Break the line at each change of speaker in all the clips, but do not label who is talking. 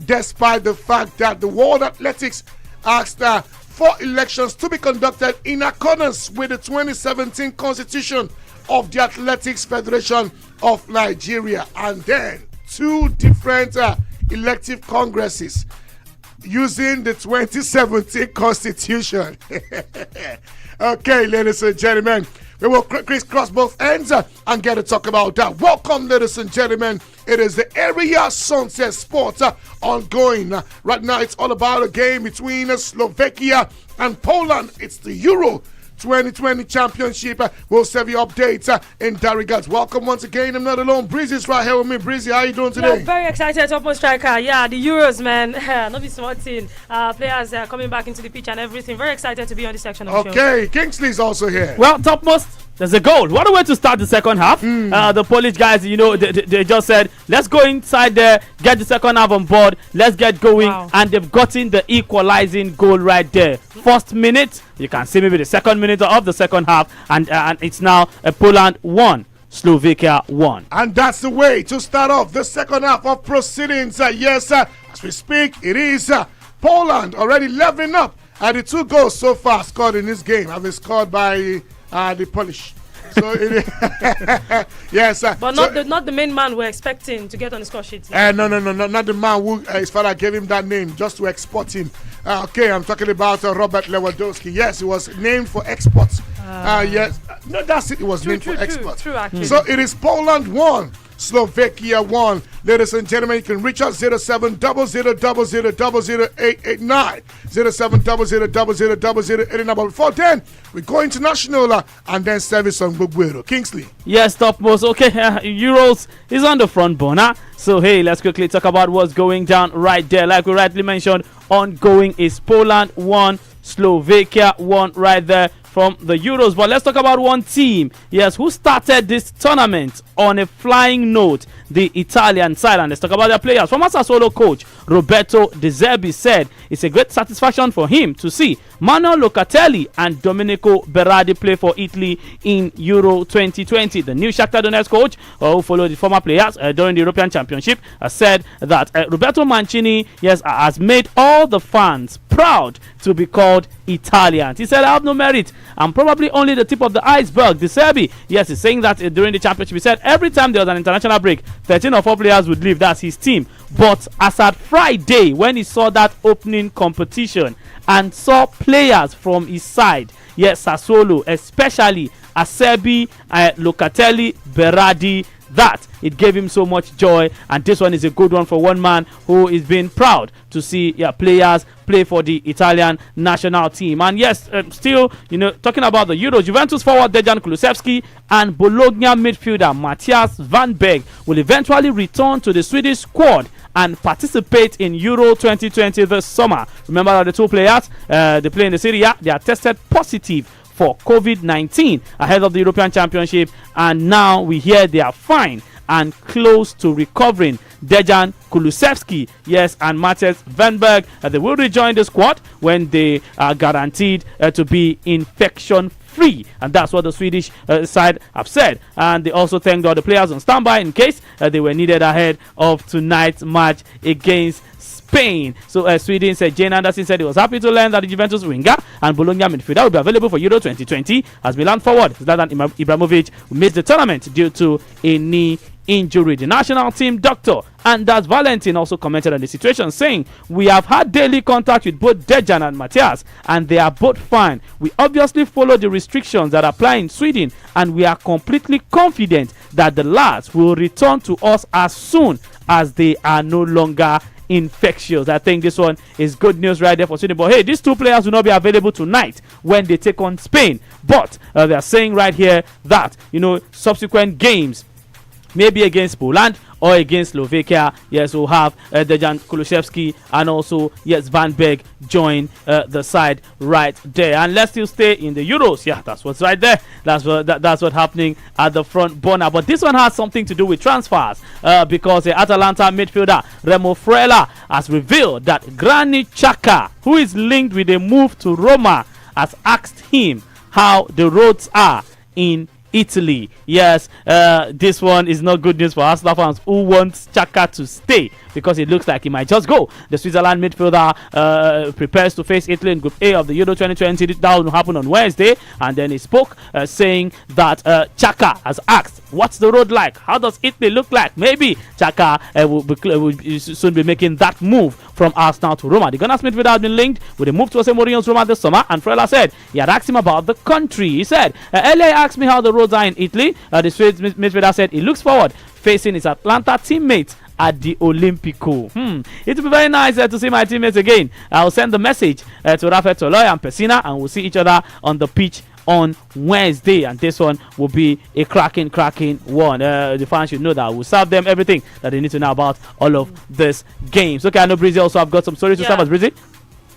despite the fact that the World Athletics asked for elections to be conducted in accordance with the 2017 Constitution of the Athletics Federation of Nigeria. And then 2 different elective congresses using the 2017 Constitution. Okay, ladies and gentlemen, we will crisscross both ends and get to talk about that. Welcome, ladies and gentlemen. It is the Area Sunset Sports ongoing. Right now, it's all about a game between Slovakia and Poland. It's the Euro 2020 Championship. We'll serve you updates in that regards. Welcome once again. I'm not alone. Breezy's right here with me. Breezy, how you doing today?
Yeah, very excited, top striker. Yeah, the Euros, man. Not be smart thing. Players coming back into the pitch and everything. Very excited to be on this section of the show.
Okay, Kingsley's also here.
Well, topmost. There's a goal. What a way to start the second half. The Polish guys, they just said, let's go inside there, get the second half on board, let's get going. Wow. And they've gotten the equalizing goal right there. First minute, you can see maybe the second minute of the second half, and it's now Poland 1. Slovakia 1.
And that's the way to start off the second half of proceedings. Yes, as we speak, it is Poland already leveling up. The 2 goals so far scored in this game have been scored by the Polish. So it yes,
but not the main man we're expecting to get on the score sheet.
No, not the man who his father gave him that name just to export him. Okay, I'm talking about Robert Lewandowski. Yes, he was named for exports. Yes, no, that's it. It was named for exports.
True, actually.
So it is Poland 1. Slovakia 1. Ladies and gentlemen, you can reach us 070000000889 0700000089. But before then, we go international and then service on Buguero. Kingsley.
Yes, topmost. Okay, Euros is on the front burner. So hey, let's quickly talk about what's going down right there. Like we rightly mentioned, ongoing is Poland 1, Slovakia 1 right there from the Euros. But let's talk about one team, yes, who started this tournament on a flying note, the Italian side. And let's talk about their players. Former Sassuolo coach Roberto De Zerbi said it's a great satisfaction for him to see Manuel Locatelli and Domenico Berardi play for Italy in Euro 2020. The new Shakhtar Donetsk coach, who followed the former players during the European Championship, said that Roberto Mancini, yes, has made all the fans proud to be called Italians. He said, I have no merit. I'm probably only the tip of the iceberg. De Zerbi, yes, he's saying that during the championship. He said every time there was an international break, 13 or 4 players would leave. That's his team. But as at Friday, when he saw that opening competition and saw players from his side, yes, Sassuolo, especially Acerbi, Locatelli, Berardi, that it gave him so much joy. And this one is a good one for one man who is being proud to see players play for the Italian national team. And yes, still, talking about the Euros, Juventus forward Dejan Kulusevski and Bologna midfielder Matthias Van Berg will eventually return to the Swedish squad and participate in Euro 2020 this summer. Remember that the 2 players, they play in the Serie A, they are tested positive for COVID-19 ahead of the European Championship, and now we hear they are fine and close to recovering. Dejan Kulusevski, yes, and Matthias Van Berg, they will rejoin the squad when they are guaranteed to be infection free, and that's what the Swedish side have said. And they also thanked all the players on standby in case they were needed ahead of tonight's match against Spain. So Sweden said, Jane Anderson said he was happy to learn that the Juventus winger and Bologna midfielder will be available for Euro 2020 as Milan forward Zlatan Ibrahimovic missed the tournament due to a knee injury. The national team doctor Anders Valentin also commented on the situation, saying, we have had daily contact with both Dejan and Matthias and they are both fine. We obviously follow the restrictions that apply in Sweden and we are completely confident that the lads will return to us as soon as they are no longer infectious. I think this one is good news right there for Sweden. But hey, these 2 players will not be available tonight when they take on Spain. But they are saying right here that, subsequent games, maybe against Poland or against Slovakia, yes, we'll have Dejan Kulusevski and also, yes, Van Berg join the side right there. And let's still stay in the Euros. Yeah, that's what's right there. That's what's happening at the front burner. But this one has something to do with transfers because the Atalanta midfielder Remo Frela has revealed that Granit Xhaka, who is linked with a move to Roma, has asked him how the roads are in Italy. Yes, this one is not good news for Arsenal fans who want Xhaka to stay because it looks like he might just go. The Switzerland midfielder prepares to face Italy in Group A of the Euro 2020. That will happen on Wednesday, and then he spoke saying that Xhaka has asked, "What's the road like? How does Italy look like?" Maybe Xhaka will soon be making that move from Arsenal to Roma. The Gunners midfielder has been linked with a move to Jose Mourinho's Roma this summer, and Frela said he had asked him about the country. He said, "Earlier asked me how the roads are in Italy." The Swiss midfielder said he looks forward facing his Atlanta teammates at the Olimpico. It will be very nice to see my teammates again. I'll send the message to Rafael Toloy and Pessina, and we'll see each other on the pitch on Wednesday, and this one will be a cracking one. The fans should know that we'll serve them everything that they need to know about all of these games. Okay, I know Breezy also. I've got some stories to serve us, Breezy.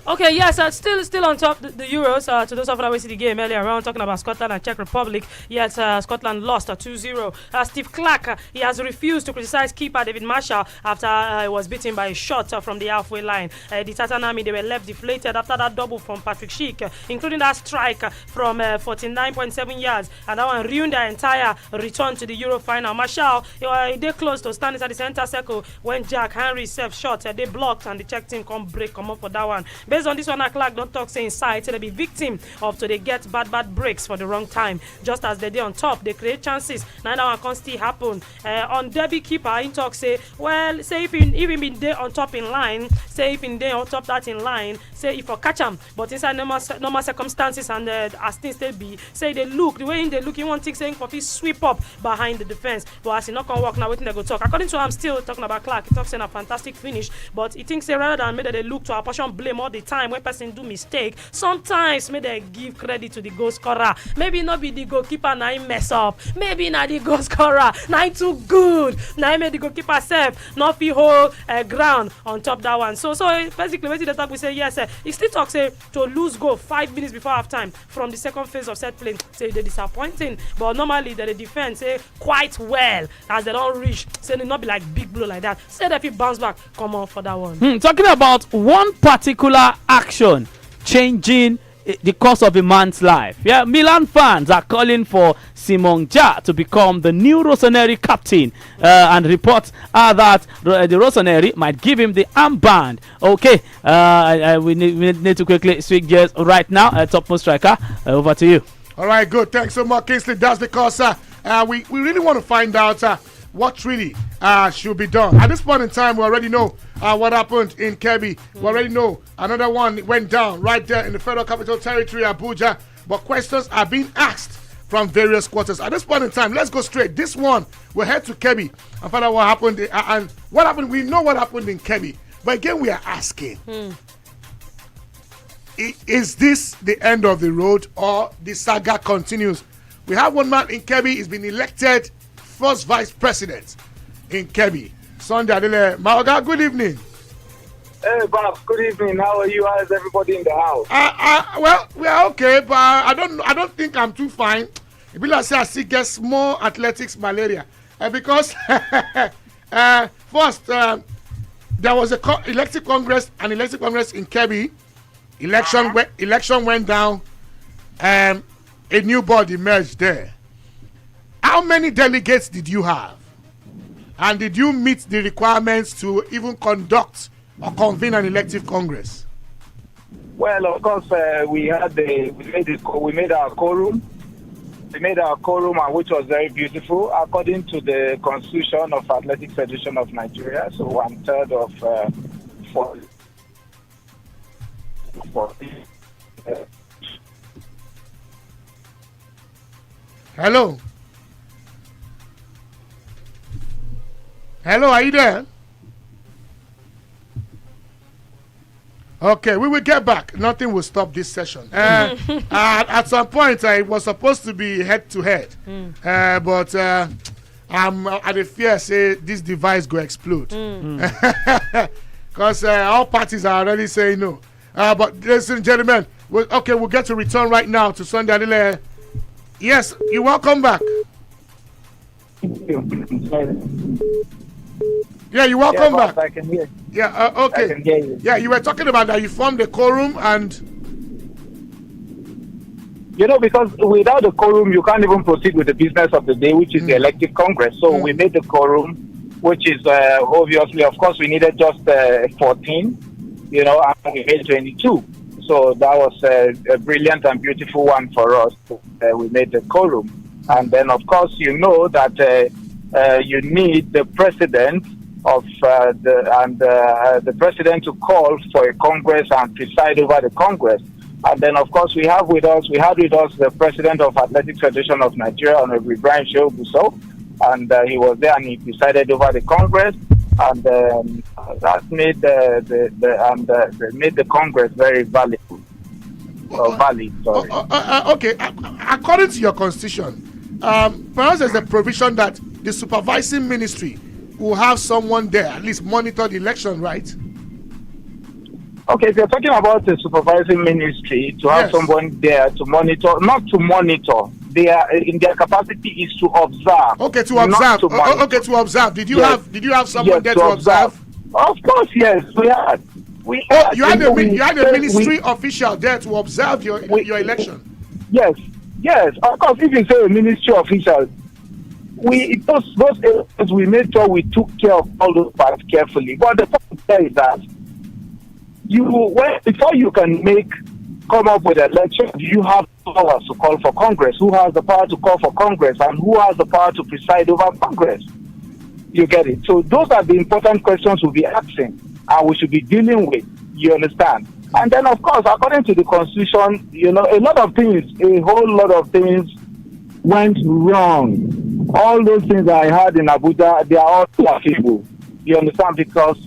Okay, yes, still on top the Euros. To those of you that see the game earlier on, talking about Scotland and Czech Republic. Yes, Scotland lost 2-0. Steve Clark, he has refused to criticize keeper David Marshall after he was beaten by a shot from the halfway line. The Titan Army, they were left deflated after that double from Patrick Schick, including that strike from 49.7 yards, and that one ruined their entire return to the Euro final. Marshall, they close to stand inside the center circle when Jack Henry self shot. They blocked, and the Czech team come up for that one. Based on this one, Clark don't talk say inside, so they be victim of to they get bad breaks for the wrong time. Just as they on top, they create chances. Now that one can still happen. On Derby keeper, he talk say, well, say if he been there on top in line, say if in there on top that in line, say if I catch him, but inside normal circumstances and as things they be, say they look the way they look, he want things saying for this sweep up behind the defense. But as he not gonna work now, waiting they go talk. According to him, still talking about Clark, he talks saying a fantastic finish, but he thinks say rather than maybe they look to apportion blame all the time when person do mistake, sometimes may they give credit to the goal scorer. Maybe not be the goalkeeper now he mess up, maybe not the goal scorer now he too good, now he made the goalkeeper self not feel hold ground on top that one. So basically when the talk we say yes, he still talk say to lose goal 5 minutes before half time from the second phase of set play, say they disappointing, but normally they defend say quite well as they don't reach, say they not be like big blow like that, say that if he bounce back come on for that one.
Talking about one particular action changing the course of a man's life. Yeah, Milan fans are calling for Simon Jah to become the new Rossoneri captain, and reports are that the Rossoneri might give him the armband. Okay, we need to quickly switch gears right now. Topmost striker, over to you.
All right, good. Thanks so much, Kingsley. That's because we really want to find out what really should be done. At this point in time, we already know what happened in Kebbi. We already know another one went down right there in the Federal Capital Territory, Abuja. But questions are being asked from various quarters. At this point in time, let's go straight. This one, we'll head to Kebbi and find out what happened. And what happened, we know what happened in Kebbi. But again, we are asking, is this the end of the road or the saga continues? We have one man in Kebbi. He's been elected first vice president in Kebbi. Sunday Adele. Maoga, good evening.
Hey, Bob, good evening. How are you? How is everybody in the house?
Well, we are okay, but I don't think I'm too fine. It be like say I see get small athletics malaria. Because first, there was a elective congress in Kebbi. Election went down, and a new board emerged there. How many delegates did you have? And did you meet the requirements to even conduct or convene an elective congress?
Well, of course, we made our quorum. We made our quorum, which was very beautiful, according to the Constitution of Athletic Federation of Nigeria. So 1/3 of 4.
Hello. Hello, are you there? Okay, we will get back. Nothing will stop this session. At some point, it was supposed to be head-to-head. But I'm at the fear, say, this device go explode. Because all parties are already saying no. But ladies and gentlemen, we'll get to return right now to Sunday Adile. Yes, you're welcome back. Yeah, you're welcome back.
I can hear.
Yeah, okay.
I can hear you.
Yeah, you were talking about that you formed a quorum and...
Because without the quorum, you can't even proceed with the business of the day, which is the elective Congress. So we made the quorum, which is obviously, of course, we needed just 14, and we made 22. So that was a brilliant and beautiful one for us. We made the quorum. And then, of course, that you need the president of the president to call for a Congress and preside over the Congress. And then, of course, we had with us the president of Athletics Federation of Nigeria, Honorable Brian Sheobuso, and he was there and he presided over the Congress, and that made made the Congress very valid. Sorry.
Okay, according to your constitution, perhaps there's a provision that the supervising ministry will have someone there at least monitor the election, right?
Okay, if you're talking about the supervising ministry, to have someone there to monitor, not to monitor, in their capacity is to observe.
Okay, to observe. Okay, to observe. Did you have someone there to observe?
Of course, yes, we had.
You had a ministry official there to observe your election.
Yes. Of course, if you say a ministry official, those areas we made sure we took care of all those parts carefully. But the point there is that before you can come up with an election, you have powers to call for Congress. Who has the power to call for Congress, and who has the power to preside over Congress? You get it? So those are the important questions we'll be asking, and we should be dealing with. You understand? And then, of course, according to the Constitution, a whole lot of things went wrong. All those things I had in Abuja, they are all laughable. You understand? Because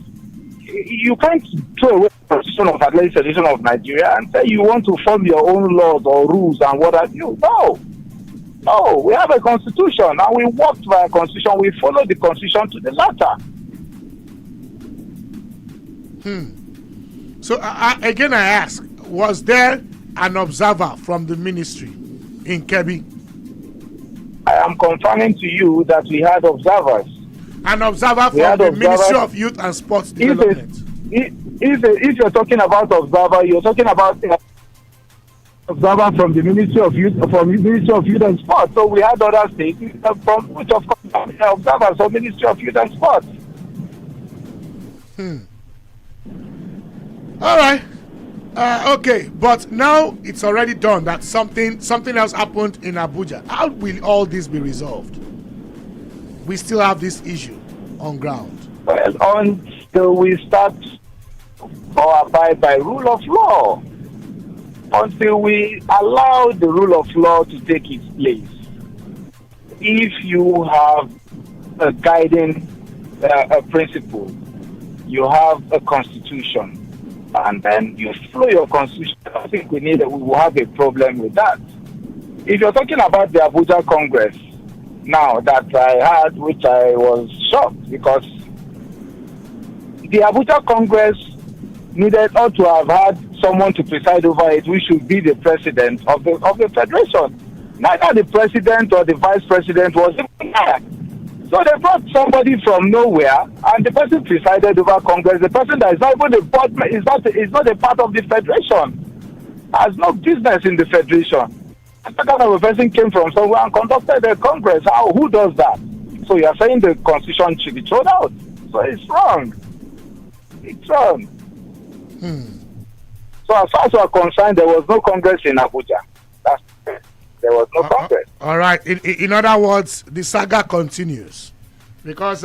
you can't throw away the Constitution of Athletics Federation of Nigeria and say you want to form your own laws or rules and what have you. No, we have a constitution and we worked by a constitution. We follow the constitution to the letter.
So again, I ask: was there an observer from the ministry in Kebbi?
I am confirming to you that we had observers.
An observer from the Ministry of Youth and Sports Development.
If you're talking about observer, you're talking about observer from the Ministry of Youth and Sports. So we had other states from which, of course, observers from Ministry of Youth and Sports.
All right. Okay, but now it's already done that something else happened in Abuja. How will all this be resolved? We still have this issue on ground.
Well, until we start to abide by rule of law, until we allow the rule of law to take its place. If you have a guiding principle, you have a constitution, and then you follow your constitution, I think we will have a problem with that. If you're talking about the Abuja Congress, now that I had, which I was shocked, because the Abuja Congress ought to have had someone to preside over it, which should be the president of the federation. Neither the president or the vice president was even there. So they brought somebody from nowhere, and the person presided over Congress. The person that is not even is not a part of the federation, has no business in the federation. And that kind of a person came from somewhere and conducted the Congress. Who does that? So you are saying the Constitution should be thrown out. So it's wrong. It's wrong. So as far as we are concerned, there was no Congress in Abuja. There was no Congress.
All right. In other words, the saga continues. Because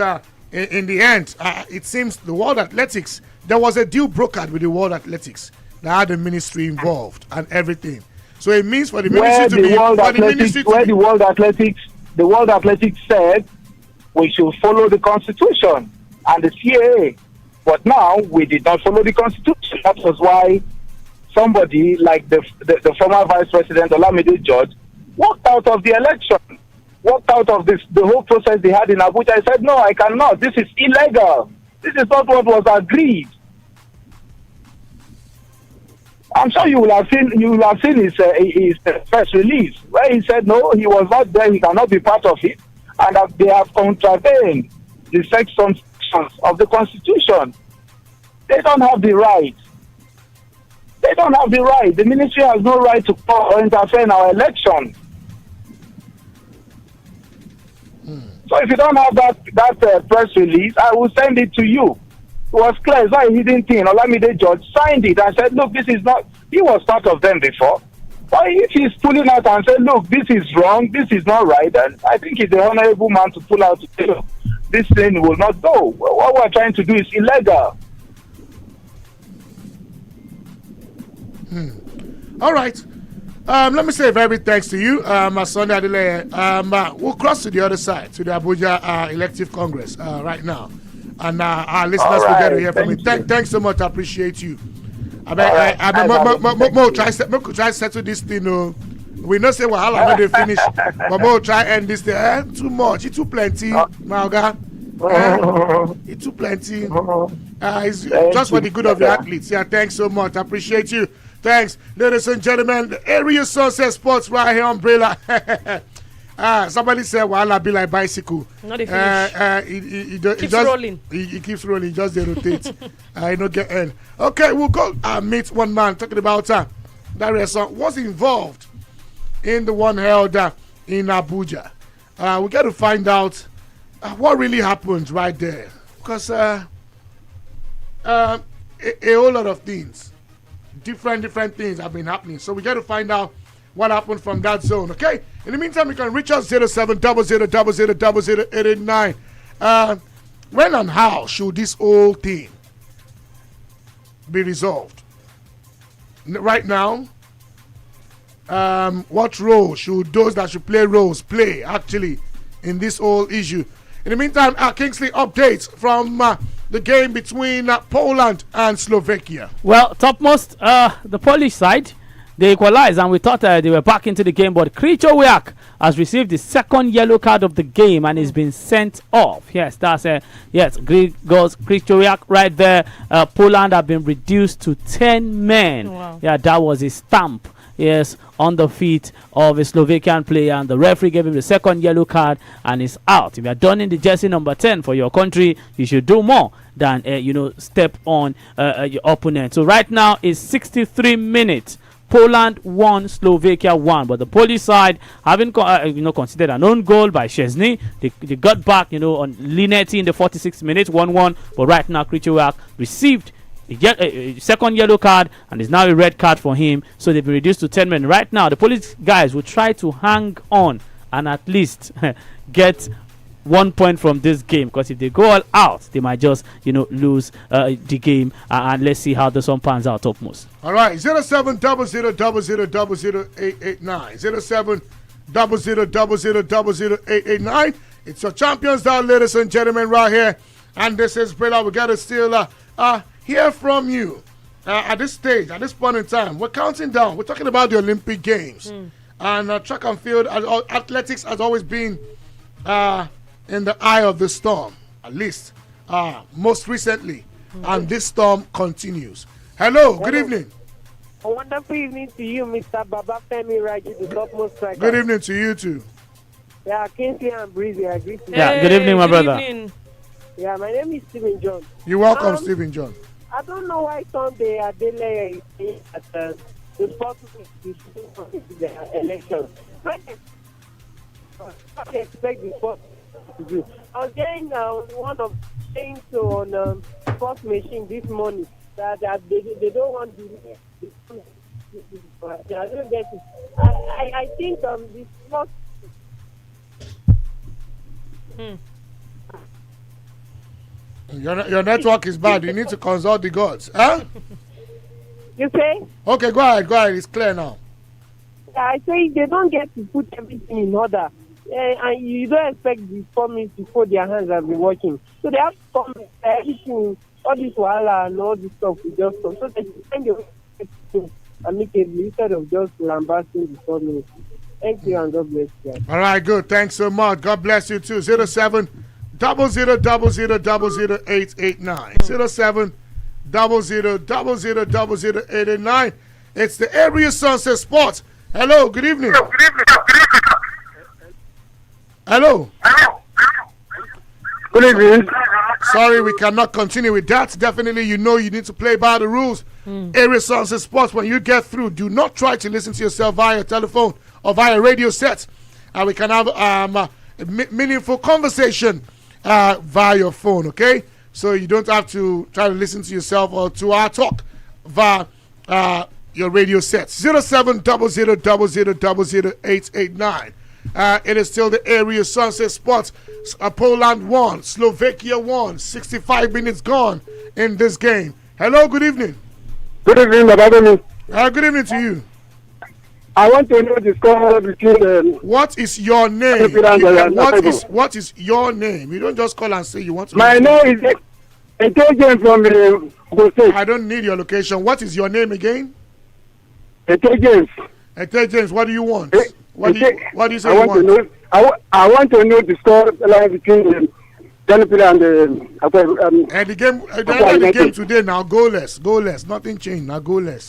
in the end, it seems the World Athletics, there was a deal brokered with the World Athletics that had the ministry involved and everything. So it means for the ministry to be...
The World Athletics said we should follow the Constitution and the CAA. But now we did not follow the Constitution. That was why somebody like the former Vice President Olamide George walked out of the election, walked out of the whole process they had in Abuja. I said, no, I cannot. This is illegal. This is not what was agreed. I'm sure you will have seen his press release where he said no, he was not there, he cannot be part of it, and that they have contravened the sections of the Constitution. They don't have the right. They don't have the right. The ministry has no right to call or interfere in our election. So if you don't have that press release, I will send it to you. It was clear. It's not a hidden thing. Olamide George signed it and said, look, this is not... He was part of them before. But if he's pulling out and saying, look, this is wrong, this is not right, then I think he's an honorable man to pull out to say, look, this thing will not go. What we're trying to do is illegal.
All right. Let me say a very thanks to you, Sunday Adele. We'll cross to the other side, to the Abuja Elective Congress right now. And our listeners will get to hear from you. Thanks so much. I appreciate you. Try settle this thing. We not say wahala when they finish, but more try end this thing. Too much, it's too plenty, my guy. It's too plenty. It's just for the good of the athletes. Yeah, thanks so much. I appreciate you. Thanks, ladies and gentlemen. The Area Sunset Sports right here, Umbrella. Somebody said, "Wahala be like bicycle."
Not a finish.
It
keeps rolling.
He keeps rolling. Just they rotate. I don't get end. Okay, we'll go meet one man talking about that race was involved in the one held in Abuja. We got to find out what really happened right there, because a whole lot of things, different things have been happening. So we got to find out what happened from that zone. Okay. In the meantime, you can reach us 070000000889. When and how should this whole thing be resolved? Right now, what role should those that should play roles play actually in this whole issue? In the meantime, Kingsley, updates from the game between Poland and Slovakia.
Well, topmost, the Polish side, they equalized, and we thought they were back into the game, but Krychowiak has received the second yellow card of the game and is been sent off. Yes, that's Grigos Krychowiak right there. Poland have been reduced to 10 men.
Wow.
Yeah, that was a stamp. Yes, on the feet of a Slovakian player, and the referee gave him the second yellow card and is out. If you are donning the jersey number 10 for your country, you should do more than step on your opponent. So right now it's 63 minutes. Poland 1, Slovakia 1, but the Polish side having considered an own goal by Szczesny. They got back on Linetti in the 46th minute 1-1, but right now Krychowiak received a second yellow card and is now a red card for him, so they've been reduced to 10 men. Right now the Polish guys will try to hang on and at least get 1 point from this game, because if they go all out, they might just lose the game, and let's see how this one pans out topmost.
All right, 0700000889, 0700000889. It's your champions down, ladies and gentlemen, right here, and this is Brilla. We gotta still hear from you at this stage, at this point in time. We're counting down. We're talking about the Olympic Games, and track and field athletics has always been in the eye of the storm, at least most recently, and this storm continues. Hello, good evening.
A wonderful evening to you, Mr. Babafemi Raji, the topmost striker.
Good evening to you too.
Yeah, Kingsley and Breezy, I agree to you.
Yeah, good evening, my brother.
Evening.
Yeah, my name is Stephen John.
You're welcome, Stephen John.
I don't know why Sunday Adele is saying that the sports is the election. I expect the sports to do. I was getting one of things on sports machine this morning that they don't want to. I don't get it. I think the sports.
Your network is bad. You need to consult the gods. Huh?
You say?
Okay, go ahead. It's clear now.
I say they don't get to put everything in order. And you don't expect the families to fold their hands and be working. So they have to come everything, all this wahala and all this stuff we just come. So they find a way to amicably instead of just lambasting the families. Thank you and God bless you.
All right, good. Thanks so much. God bless you too. 0700000889. 0700000889. It's the Area Sunset Sports. Hello, good evening. Hello.
Good evening.
Sorry, we cannot continue with that. Definitely, you need to play by the rules. Area Sunset Sports, when you get through, do not try to listen to yourself via telephone or via radio set. We can have a meaningful conversation via your phone, okay? So you don't have to try to listen to yourself or to our talk via your radio set. 0700000889. It is still the Area Sunset Sports. Poland won, Slovakia won. 65 minutes gone in this game. Hello, good evening.
Good evening, Madam.
Good evening to you.
I want to know the score between.
What is your name? What is your name? You don't just call and say you want to.
My name is Intelligence from the State.
I don't need your location. What is your name again?
Intelligence.
Intelligence. What do you want? What do you say
I want to know the score between Denver and
and the game. The game today now goalless. Nothing changed now. Goalless.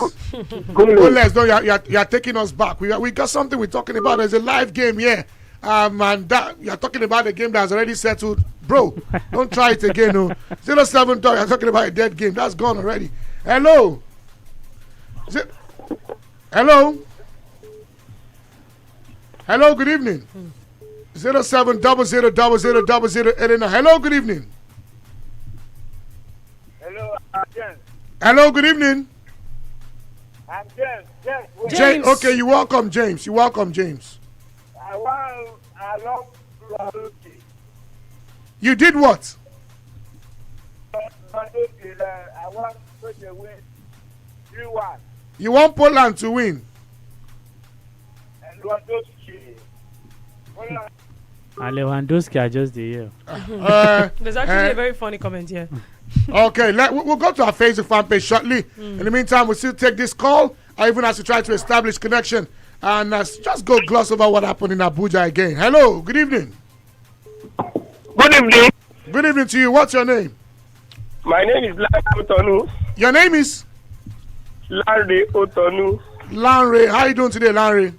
Goalless. No, you are taking us back. We got something we're talking about. There's a live game here. And that you are talking about a game that's already settled, bro. Don't try it again. No. 07 talk. You're talking about a dead game that's gone already. Hello. Hello. Hello. Good evening. 0700000089. Hello. Good evening.
Hello, James.
Hello. Good evening.
I'm James.
James.
Okay. You're welcome, James. You're welcome, James.
I love Slovakia.
You did what?
I want to win 3-1.
You want Poland to win?
And Lewandowski.
And Lewandowski are just the year.
There's actually a very funny comment here.
Okay, we'll go to our Facebook fan page shortly. In the meantime, we'll still take this call. I even have to try to establish connection. And just go gloss over what happened in Abuja again. Hello, good evening.
Good evening.
Good evening to you. What's your name?
My name is Larry Otonu.
Your name is?
Larry Otonu.
Lanre. How are you doing today, Lanre?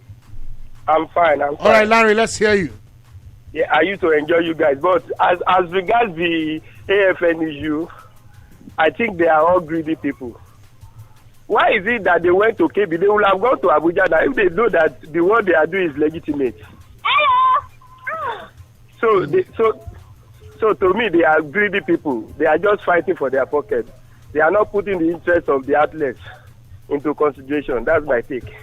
I'm fine.
All right, Lanre, let's hear you.
Yeah, I used to enjoy you guys. But as regards the AFN issue, I think they are all greedy people. Why is it that they went to KB? They will have gone to Abuja now if they know that the work they are doing is legitimate. So to me, they are greedy people. They are just fighting for their pocket. They are not putting the interests of the athletes into consideration. That's my take.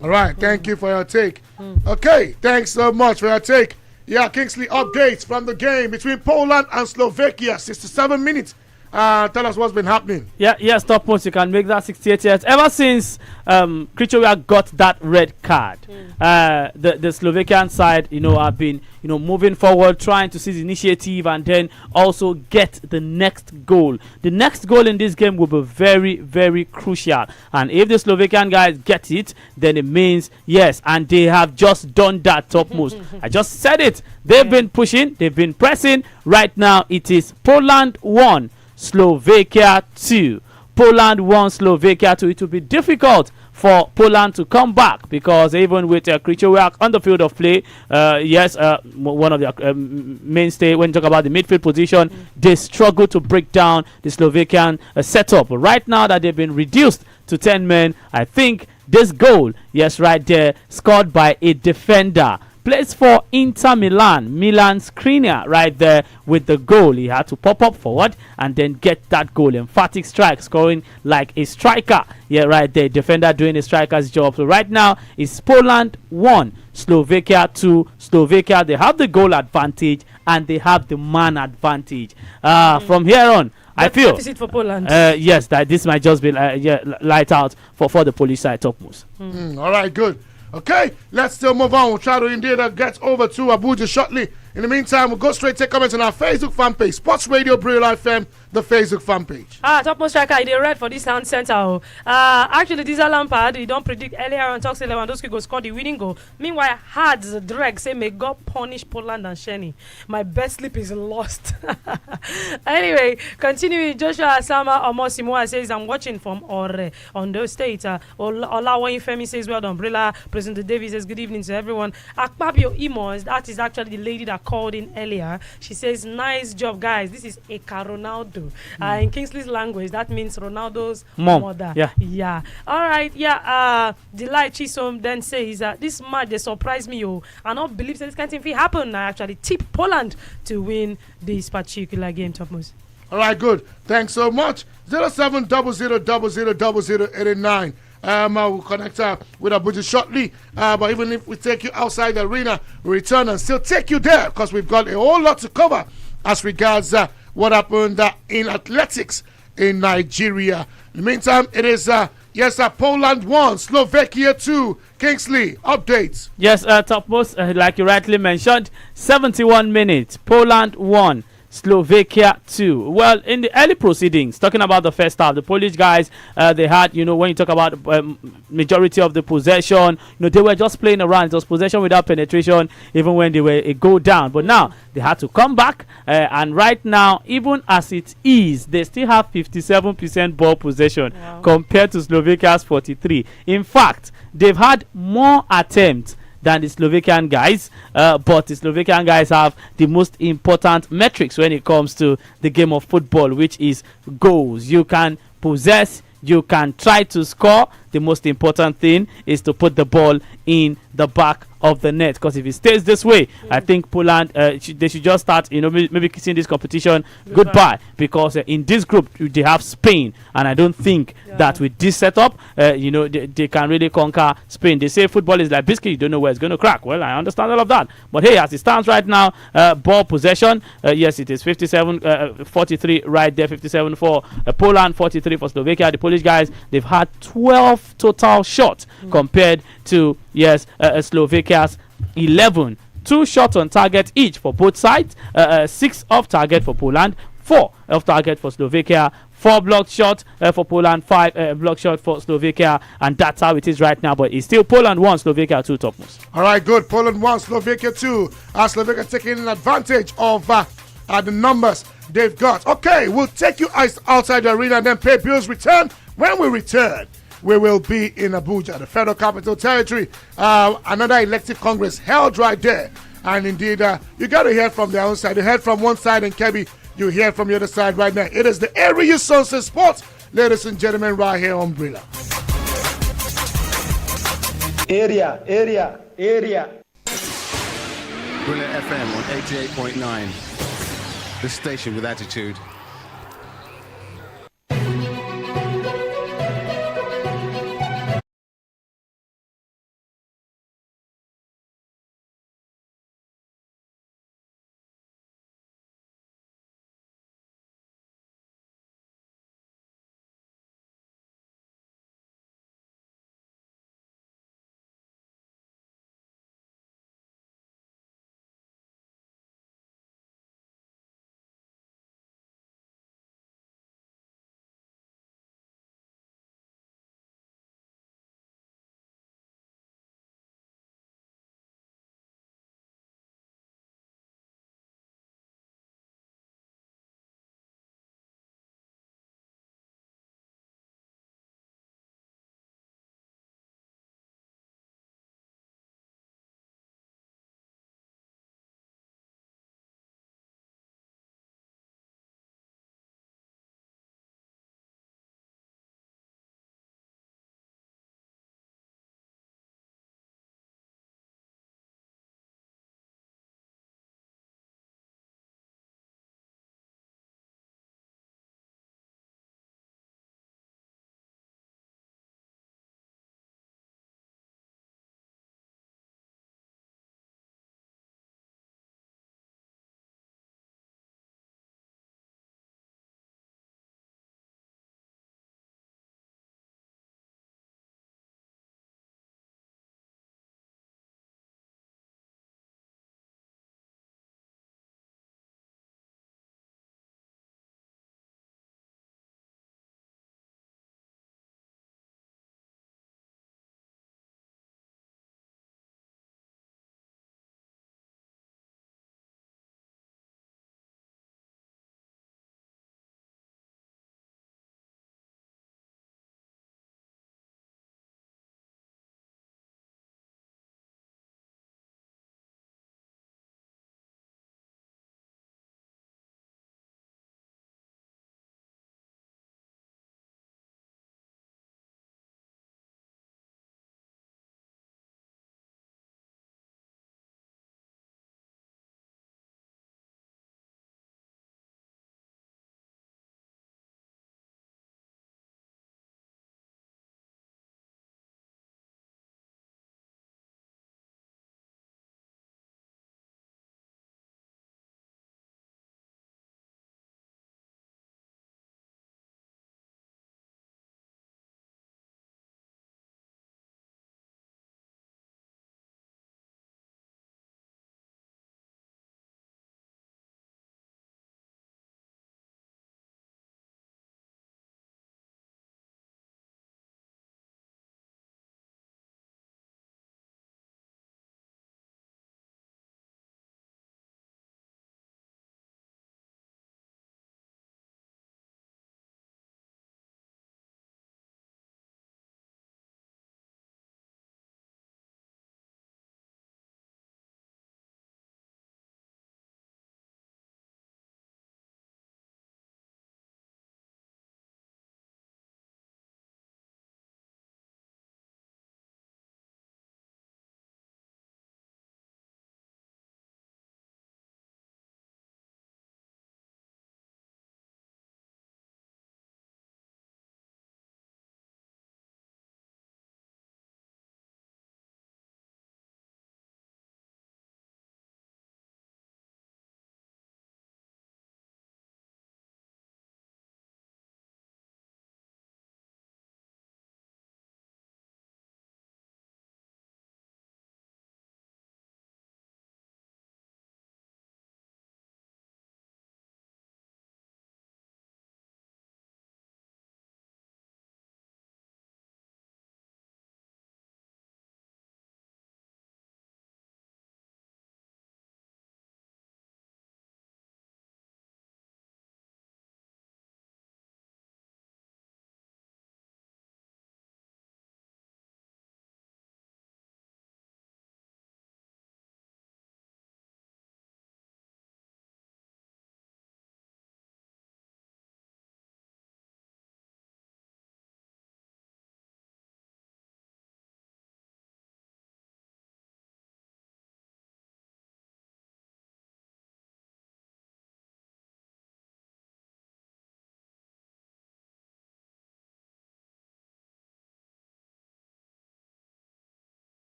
All right, thank you for your take. Okay, thanks so much for your take. Yeah, Kingsley, updates from the game between Poland and Slovakia. 67 minutes. Tell us what's been happening.
Yes, top post. You can make that 68 years. Ever since Krichowiak got that red card, the Slovakian side, have been, moving forward, trying to seize initiative and then also get the next goal. The next goal in this game will be very, very crucial. And if the Slovakian guys get it, then it means yes. And they have just done that topmost. I just said it. They've been pushing. They've been pressing. Right now, it is Poland 1. Slovakia 2. Poland 1, Slovakia 2. It will be difficult for Poland to come back because even with Krichowiak on the field of play, one of the mainstay when you talk about the midfield position, they struggle to break down the Slovakian setup. But right now that they've been reduced to 10 men, I think this goal, yes, right there, scored by a defender. Plays for Inter Milan Skriniar right there with the goal. He had to pop up forward and then get that goal. Emphatic strike, scoring like a striker. Yeah, right there. Defender doing a striker's job. So right now, it's Poland 1, Slovakia 2. Slovakia, they have the goal advantage and they have the man advantage. From here on, I feel
deficit for Poland.
yes, that this might just be light out for the Polish side topmost.
All right, good. Okay, let's still move on. We'll try to indeed get over to Abuja shortly. In the meantime, we'll go straight take comments on our Facebook fan page, Sports Radio Brio FM the Facebook fan page.
Topmost striker, they read for this hand center. Actually, this is Lampard. He don't predict earlier on. Talks Lewandowski go score the winning goal. Meanwhile, Hards Dreg say, may God punish Poland and Shenny. My best sleep is lost. Anyway, continuing, Joshua Asama Omosimoa says, I'm watching from Ore on those states. Olawayin Femi says, well done, Brilla. President Davis says, good evening to everyone. Akpabio Imos, that is actually the lady that called in earlier. She says, nice job, guys. This is Eka Ronaldo. In Kingsley's language, that means Ronaldo's mother. Yeah. All right. Yeah. Delight Chisom then says, this match, they surprised me. I don't believe that this kind of thing happen. I actually tip Poland to win this particular game, Topmost.
All right, good. Thanks so much. 0700000089. We'll connect with Abuja shortly. But even if we take you outside the arena, we return and still take you there because we've got a whole lot to cover as regards what happened in athletics in Nigeria. In the meantime, it is Poland 1, Slovakia 2. Kingsley, updates.
Yes, Topmost, like you rightly mentioned, 71 minutes. Poland 1. Slovakia 2. Well, in the early proceedings, talking about the first half, the Polish guys, they had, when you talk about majority of the possession, they were just playing around. It was possession without penetration, even when they were a goal down. But now, they had to come back. And right now, even as it is, they still have 57% ball possession compared to Slovakia's 43%. In fact, they've had more attempts than the Slovakian guys, but the Slovakian guys have the most important metrics when it comes to the game of football, which is goals. You can possess, you can try to score. The most important thing is to put the ball in the back of the net, because if it stays this way, I think Poland they should just start maybe kissing this competition goodbye, because in this group they have Spain, and I don't think that with this setup they can really conquer Spain. They say football is like biscuit, you don't know where it's going to crack. Well, I understand all of that, but hey, as it stands right now, ball possession, yes, it is 43 right there, 57 for Poland, 43 for Slovakia. The Polish guys, they've had 12 total shots compared to Slovakia's 11. 2 shots on target each for both sides, 6 off target for Poland, 4 off target for Slovakia, 4 blocked shots for Poland, 5 blocked shots for Slovakia, and that's how it is right now. But it's still Poland 1, Slovakia 2, Topmost.
All right, good. Poland 1, Slovakia 2. Slovakia taking advantage of the numbers they've got. Okay, we'll take you outside the arena and then pay bills. Return. When we return, we will be in Abuja, the Federal Capital Territory. Another elective Congress held right there. And indeed, you got to hear from their own side. You heard from one side in Kebbi, you hear from the other side right now. It is the Area Sunset Sports, ladies and gentlemen, right here on Brilla.
Area.
Brilla FM on 88.9. The station with attitude.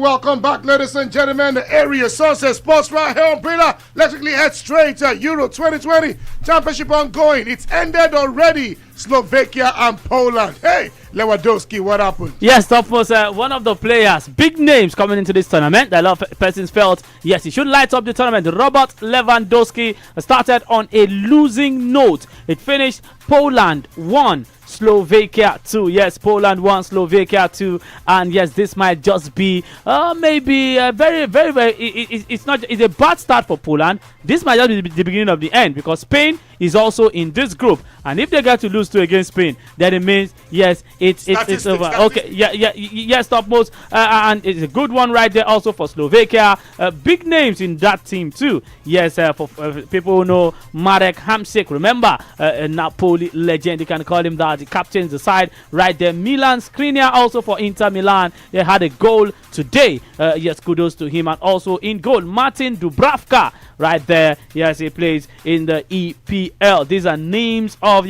Welcome back, ladies and gentlemen. The area Sunset Sports right here on Brilla. Let's quickly head straight to Euro 2020 Championship ongoing. It's ended already. Slovakia and Poland. Hey, Lewandowski, what happened?
Yes, that was one of the players, big names coming into this tournament. A lot of persons felt, yes, he should light up the tournament. Robert Lewandowski started on a losing note. It finished Poland 1. Slovakia 2. Yes, Poland 1, Slovakia 2. And yes, this might just be maybe very, very, very. It's a bad start for Poland. This might just be the beginning of the end, because Spain is also in this group, and if they get to lose 2 against Spain, then it means yes, it's over. Okay, yes, topmost, and it's a good one right there also for Slovakia. Big names in that team too. Yes, for people who know Marek Hamsik, remember a Napoli legend, you can call him that. The captains the side right there. Milan Skriniar also for Inter Milan. They had a goal today. Yes, kudos to him. And also in goal, Martin Dubravka right there. Yes, he plays in the EPL. These are names of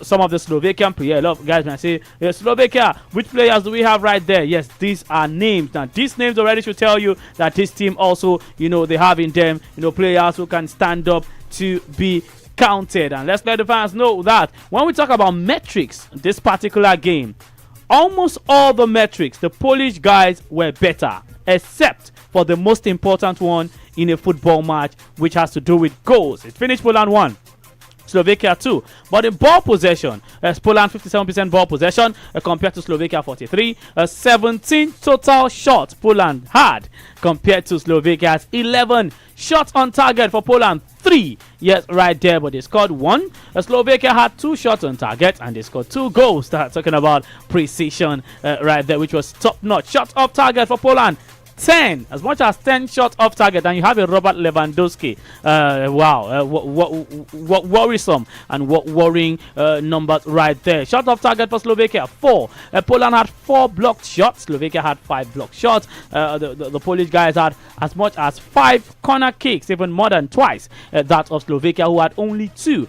some of the Slovakian players. A lot of guys may say, Slovakia, which players do we have right there? Yes, these are names. Now these names already should tell you that this team also, they have in them, players who can stand up to be counted. And let's let the fans know that when we talk about metrics, this particular game, almost all the metrics, the Polish guys were better, except for the most important one in a football match, which has to do with goals. It finished Poland 1, Slovakia 2. But in ball possession, Poland 57% ball possession compared to Slovakia 43. 17 total shots Poland had compared to Slovakia's 11 shots on target. For Poland 3. Yes, right there, but they scored 1. Slovakia had 2 shots on target and they scored 2 goals. Talking about precision right there, which was top notch. Shots off target for Poland 10, as much as 10 shots off target, and you have a Robert Lewandowski. What worrisome and what worrying numbers right there. Shot off target for Slovakia 4. Poland had 4 blocked shots. Slovakia had 5 blocked shots. The Polish guys had as much as 5 corner kicks, even more than twice that of Slovakia, who had only 2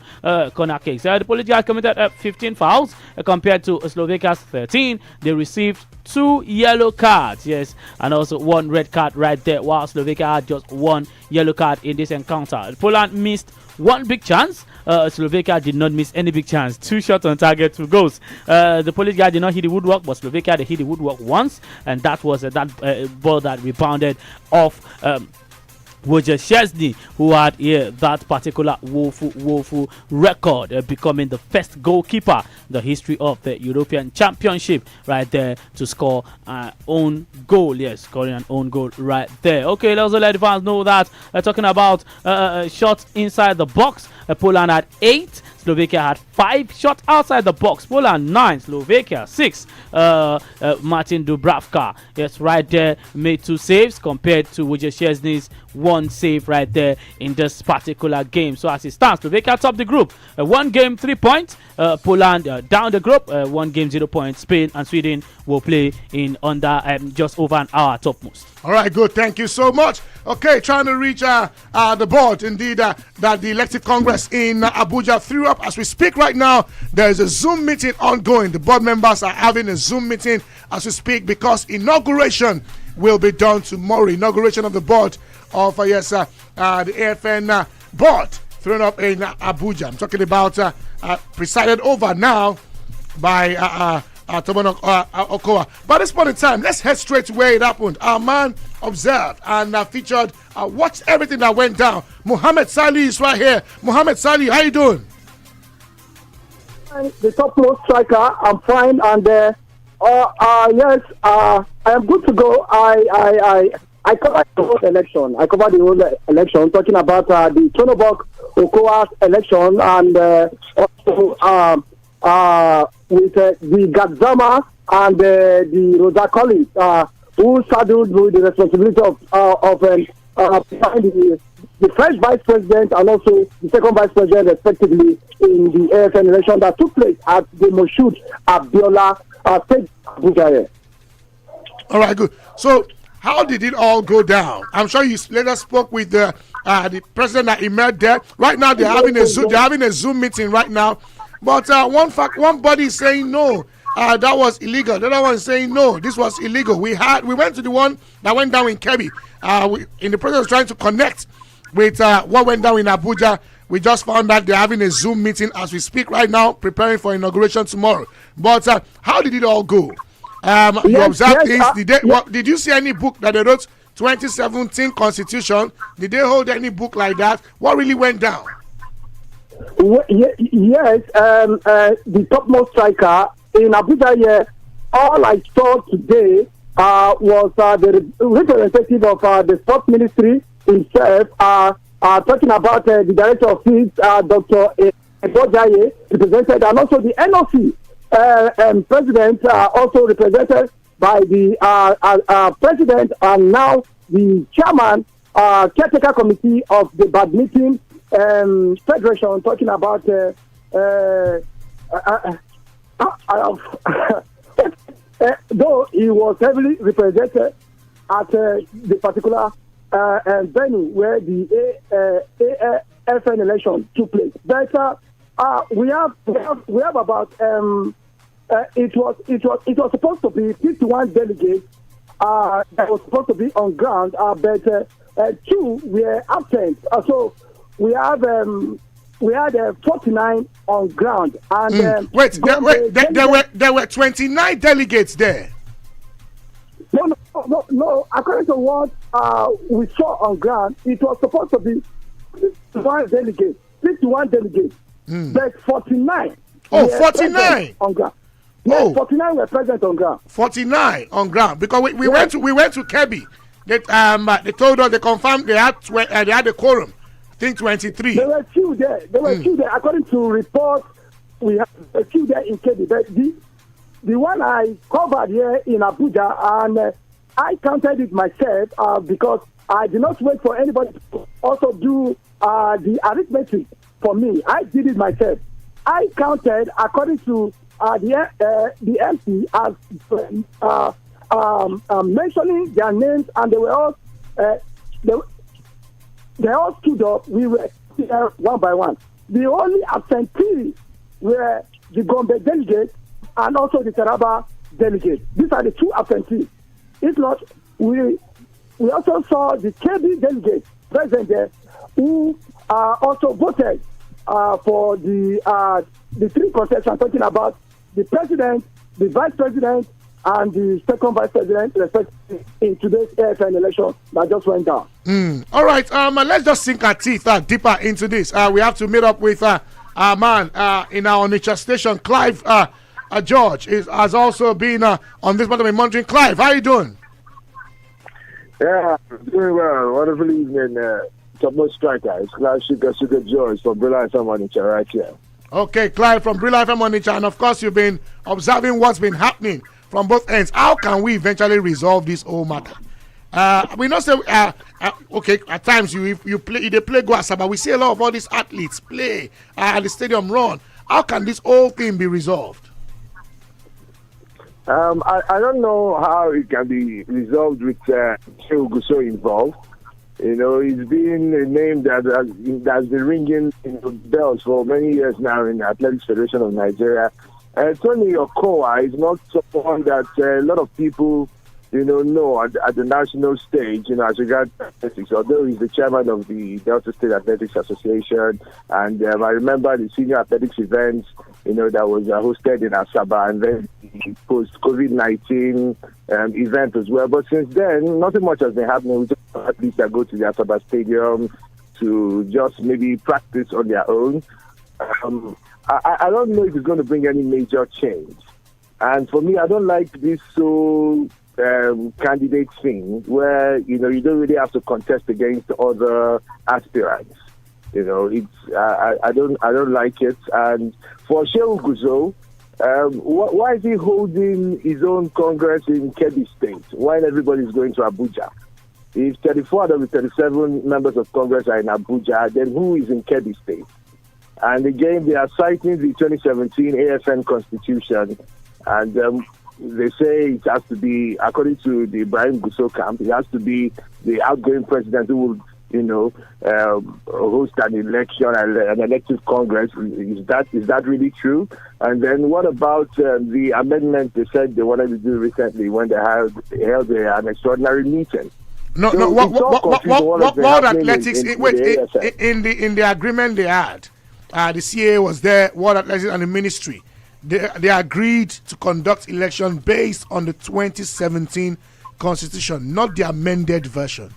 corner kicks. The Polish guys committed 15 fouls compared to Slovakia's 13. They received 2 yellow cards, yes, and also 1 red card right there, while Slovakia had just 1 yellow card in this encounter. Poland missed 1 big chance. Slovakia did not miss any big chance. 2 shots on target, 2 goals. The Polish guy did not hit the woodwork, but Slovakia they hit the woodwork once, and that was that ball that rebounded off Wojciechowski, who had that particular woeful record, becoming the first goalkeeper in the history of the European Championship right there to score an own goal. Yes, scoring an own goal right there. Okay, let's let the fans know that talking about shots inside the box, Poland had 8. Slovakia had 5 shots outside the box. Poland 9, Slovakia 6. Martin Dubravka, yes, right there, made 2 saves compared to Wojciechowski's 1 save right there in this particular game. So as it stands, Slovakia top the group. 1 game, 3 points. Poland down the group. 1 game, 0 points. Spain and Sweden will play in under just over an hour topmost.
All right, good. Thank you so much. Okay, trying to reach the board. Indeed, that the Elective Congress in Abuja threw up. As we speak right now, there is a Zoom meeting ongoing. The board members are having a Zoom meeting as we speak, because inauguration will be done tomorrow. Inauguration of the board of the AFN board thrown up in Abuja. I'm talking about presided over now by Tomono Okowa. By this point in time, let's head straight to where it happened. Our man observed and featured, watched everything that went down. Mohamed Salih is right here. Mohamed Salih, how you doing?
The topmost striker, I'm fine, and yes, I am good to go. I covered the whole election. Talking about the Tonobok Okowa's election, and also with the Gadzama and the Rosa Collins, who saddled with the responsibility of the first vice president and also the second vice president, respectively, in the AFN election that took place at the Moshood Abiola State Abuja.
All right, good. So, how did it all go down? I'm sure you later spoke with the president that emerged there. Right now, they're having a Zoom meeting right now. But one body is saying no, that was illegal. The other one is saying no, this was illegal. We went to the one that went down in Kebbi. In the process of trying to connect with what went down in Abuja, we just found that they're having a Zoom meeting as we speak right now, preparing for inauguration tomorrow. But how did it all go? You observed things. Did you see any book that they wrote? 2017 Constitution. Did they hold any book like that? What really went down?
Yes, the topmost striker in Abuja. Yeah, all I saw today was the representative of the sports ministry himself talking about the director of peace, Dr. Ebojaye, represented, and also the NOC president, also represented by the president and now the chairman, caretaker committee of the badminton federation, talking about though he was heavily represented at the particular venue where the AFN election took place. But we have about it was supposed to be 51 delegates that was supposed to be on ground, but 2 were absent. So we had 49 on ground. And
there were 29 delegates there.
No. According to what we saw on ground, it was supposed to be 51 delegates, but 49.
Oh, 49
on ground. Yes, 49 were present on ground.
49 on ground because we went to Kebbi. They told us, they confirmed they had a quorum. I think 23.
There were few there. Few there. According to reports, we have a few there in Kebbi. But the one I covered here in Abuja, and I counted it myself because I did not wait for anybody to also do the arithmetic for me. I did it myself. I counted according to the MP as mentioning their names, and they were all they all stood up. We were there one by one. The only absentees were the Gombe delegate and also the Taraba delegate. These are the 2 absentees. If not, we also saw the KB delegate present there who also voted for the 3 concessions, talking about the president, the vice president, and the second vice president, respectively, in today's AFN election that just went down.
All right, let's just sink our teeth deeper into this. We have to meet up with our man in our Onitsha station, Clive George, has also been on this matter of monitoring. Clive, how are you doing?
Yeah, doing well. Wonderful evening. Topmost striker. It's Clive Sugar George from Brilla FM Onitsha right here. Okay,
Clive from Brilla FM Onitsha, and of course you've been observing what's been happening from both ends. How can we eventually resolve this whole matter? We know say okay, at times you play go Asaba. We see a lot of all these athletes play at the stadium run. How can this whole thing be resolved?
I don't know how it can be resolved with Shehu Gusso involved. You know, he's been a name that has been ringing bells for many years now in the Athletics Federation of Nigeria. Tony Okowa is not someone that a lot of people, know at the national stage, as regards athletics, although he's the chairman of the Delta State Athletics Association. And I remember the senior athletics events, that was hosted in Asaba, and then the post-COVID-19 event as well. But since then, nothing much has been happening. We just have athletes that go to the Asaba Stadium to just maybe practice on their own. I don't know if it's going to bring any major change. And for me, I don't like this candidate thing where, you don't really have to contest against other aspirants. I don't like it. And for Shehu Guzo, why is he holding his own Congress in Kebbi State while everybody's going to Abuja? If 34 out of the 37 members of Congress are in Abuja, then who is in Kebbi State? And again, they are citing the 2017 AFN Constitution, and they say it has to be, according to the Ibrahim Gusso camp, it has to be the outgoing president who will host an election, an elective Congress. Is that really true? And then what about the amendment they said they wanted to do recently when they held an extraordinary meeting?
No,
So
no. What Athletics? In the agreement they had, the CAA was there. World Athletics and the ministry, they agreed to conduct election based on the 2017 constitution, not the amended version.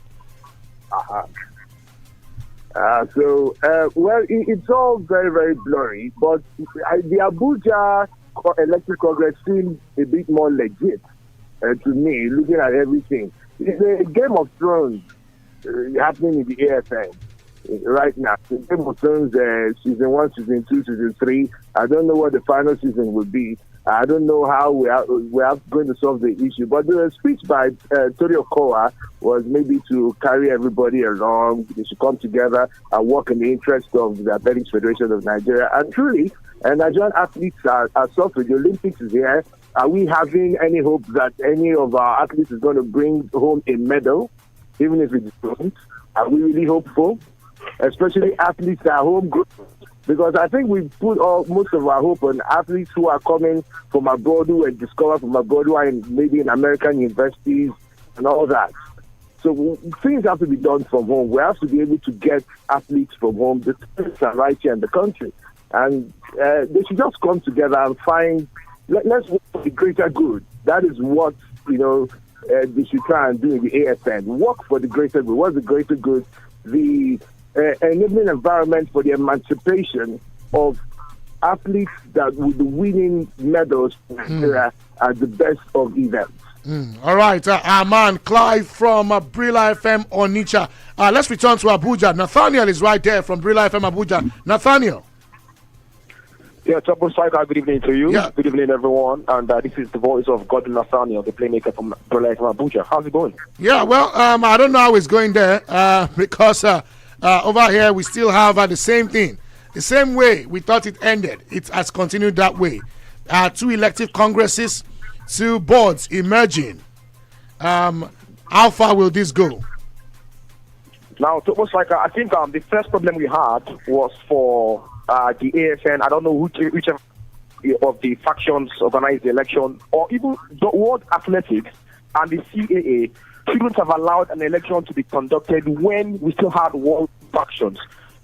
It's all very, very blurry, but the Abuja Electoral Congress seems a bit more legit to me, looking at everything. It's a Game of Thrones happening in the AFN right now. The Game of Thrones season 1, season 2, season 3. I don't know what the final season will be. I don't know how we are going to solve the issue. But the speech by Tori Okowa was maybe to carry everybody along. They should come together and work in the interest of the Athletics Federation of Nigeria. And truly, Nigerian athletes are suffering. The Olympics is here. Are we having any hope that any of our athletes is going to bring home a medal, even if it's don't? Are we really hopeful? Especially athletes at home group. Because I think we put most of our hope on athletes who are coming from abroad, who were discovered from abroad, who are maybe in American universities and all that. So things have to be done from home. We have to be able to get athletes from home. The talents are right here in the country. And they should just come together and find, let's work for the greater good. That is what, they should try and do in the AFN. Work for the greater good. What's the greater good? The enabling environment for the emancipation of athletes that with the winning medals at the best of events.
All right, our man Clive from Brila FM Onitsha. Let's return to Abuja. Nathaniel is right there from Brila FM Abuja. Nathaniel.
Yeah, Trouble Striker, good evening to you.
Yeah.
Good evening, everyone. And this is the voice of Gordon Nathaniel, the playmaker from Brila FM Abuja. How's it going?
Yeah, well, I don't know how it's going there because over here we still have the same thing. The same way we thought it ended, it has continued that way. 2 elective congresses, 2 boards emerging. How far will this go?
Now, Trouble Striker, I think the first problem we had was for the AFN. I don't know which of the factions organized the election, or even the World Athletics and the CAA shouldn't have allowed an election to be conducted when we still had world factions.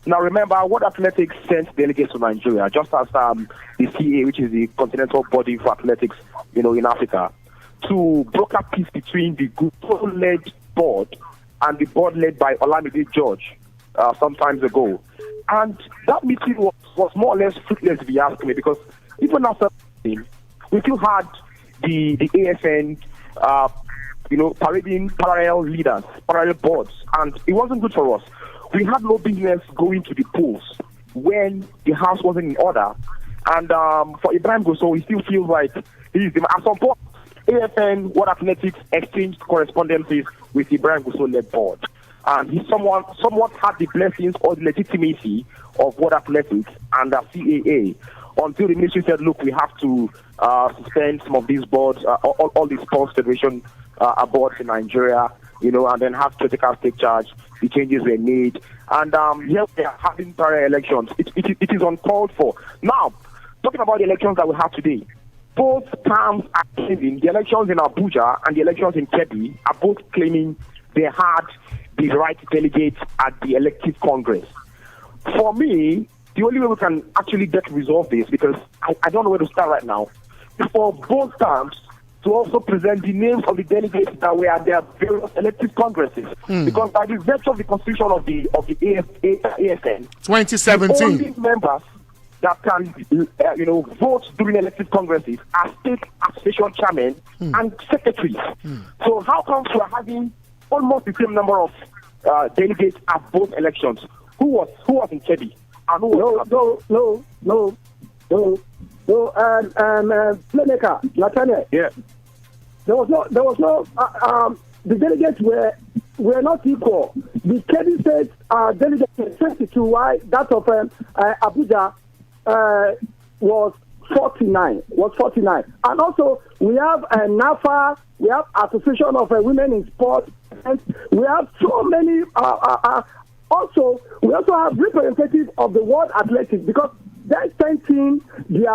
Now remember, World Athletics sent delegates to Nigeria, just as the CAA, which is the continental body for athletics, in Africa, to broker peace between the Guto-led board and the board led by Olamide George some time ago. And that meeting was more or less fruitless, if you ask me, because even after we still had the AFN, parading parallel leaders, parallel boards, and it wasn't good for us. We had no business going to the polls when the house wasn't in order. And for Ibrahim Goso, he still feels like he's at some point, AFN, World Athletics exchanged correspondences with Ibrahim Goso-led board. And he somewhat had the blessings or the legitimacy of World Athletics and the CAA until the ministry said, look, we have to suspend some of these boards, all these sports federation boards in Nigeria, and then have Totika take charge. The changes were made. And here we are having parallel elections. It is uncalled for. Now, talking about the elections that we have today, both terms are claiming, the elections in Abuja and the elections in Kebbi are both claiming they had the right delegates at the elective Congress. For me, the only way we can actually get to resolve this, because I don't know where to start right now, is for both terms to also present the names of the delegates that were at their various elective congresses. Because by the virtue of the constitution of the AFN,
2017,
the only members that can vote during elective congresses are state association chairmen and secretaries. So how come we are having almost the same number of delegates at both elections? Who was in Kebbi? And who was
No, playmaker, Nathaniel.
Yeah.
There was no. The delegates were not equal. The Kebbi State delegates were 22, while that of Abuja was 49. And also we have NAFA, we have Association of Women in Sport, presidents. We have so many. Also, we also have representatives of the World Athletics because they're sending their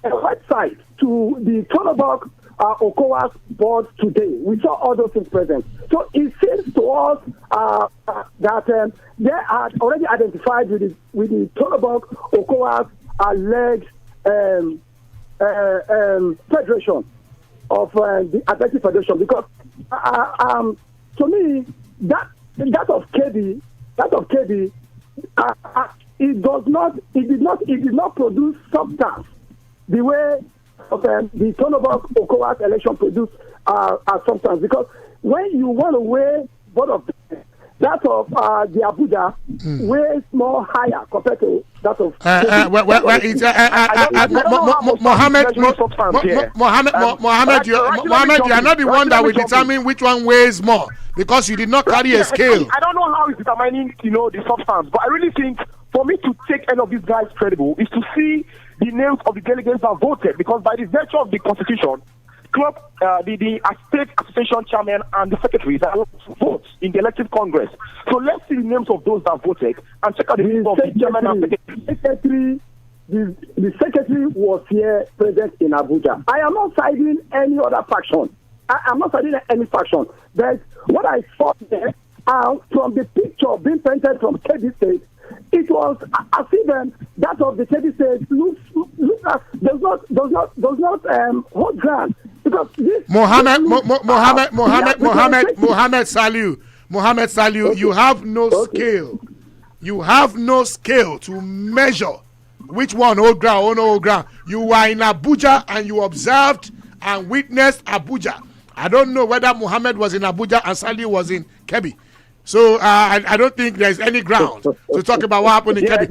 website to the Tonobok Okowa's board today. We saw all those things present. So it seems to us that they are already identified with the Tonobok Okowa's alleged federation of the Athletic Federation, because to me that of KB it did not produce substance the way of the Tonobok Okowa's election produced a substance, because when you want to weigh both of them, that of the Abuja weighs more higher compared to that of
Mohammed, you are not the one that will determine which one weighs more, because you did not carry a scale.
I don't know how it's determining, the substance, but I really think for me to take any of these guys credible is to see the names of the delegates that voted, because by the virtue of the constitution, club, the state association chairman and the secretaries are votes in the elective congress. So let's see the names of those that voted and check out the names of the chairman and secretary. The secretary was here present in Abuja. I am not siding any other faction. I am not siding any faction. But what I saw there, from the picture being painted from Kebbi State, it was as if that of the Kebbi State looks does not hold ground, because this
Mohammed Saliu, you have no scale. You have no scale to measure which one hold ground or no hold ground. You are in Abuja and you observed and witnessed Abuja. I don't know whether Mohammed was in Abuja and Saliu was in Kebbi. So I don't think there's any ground to talk about what happened in Kebbi.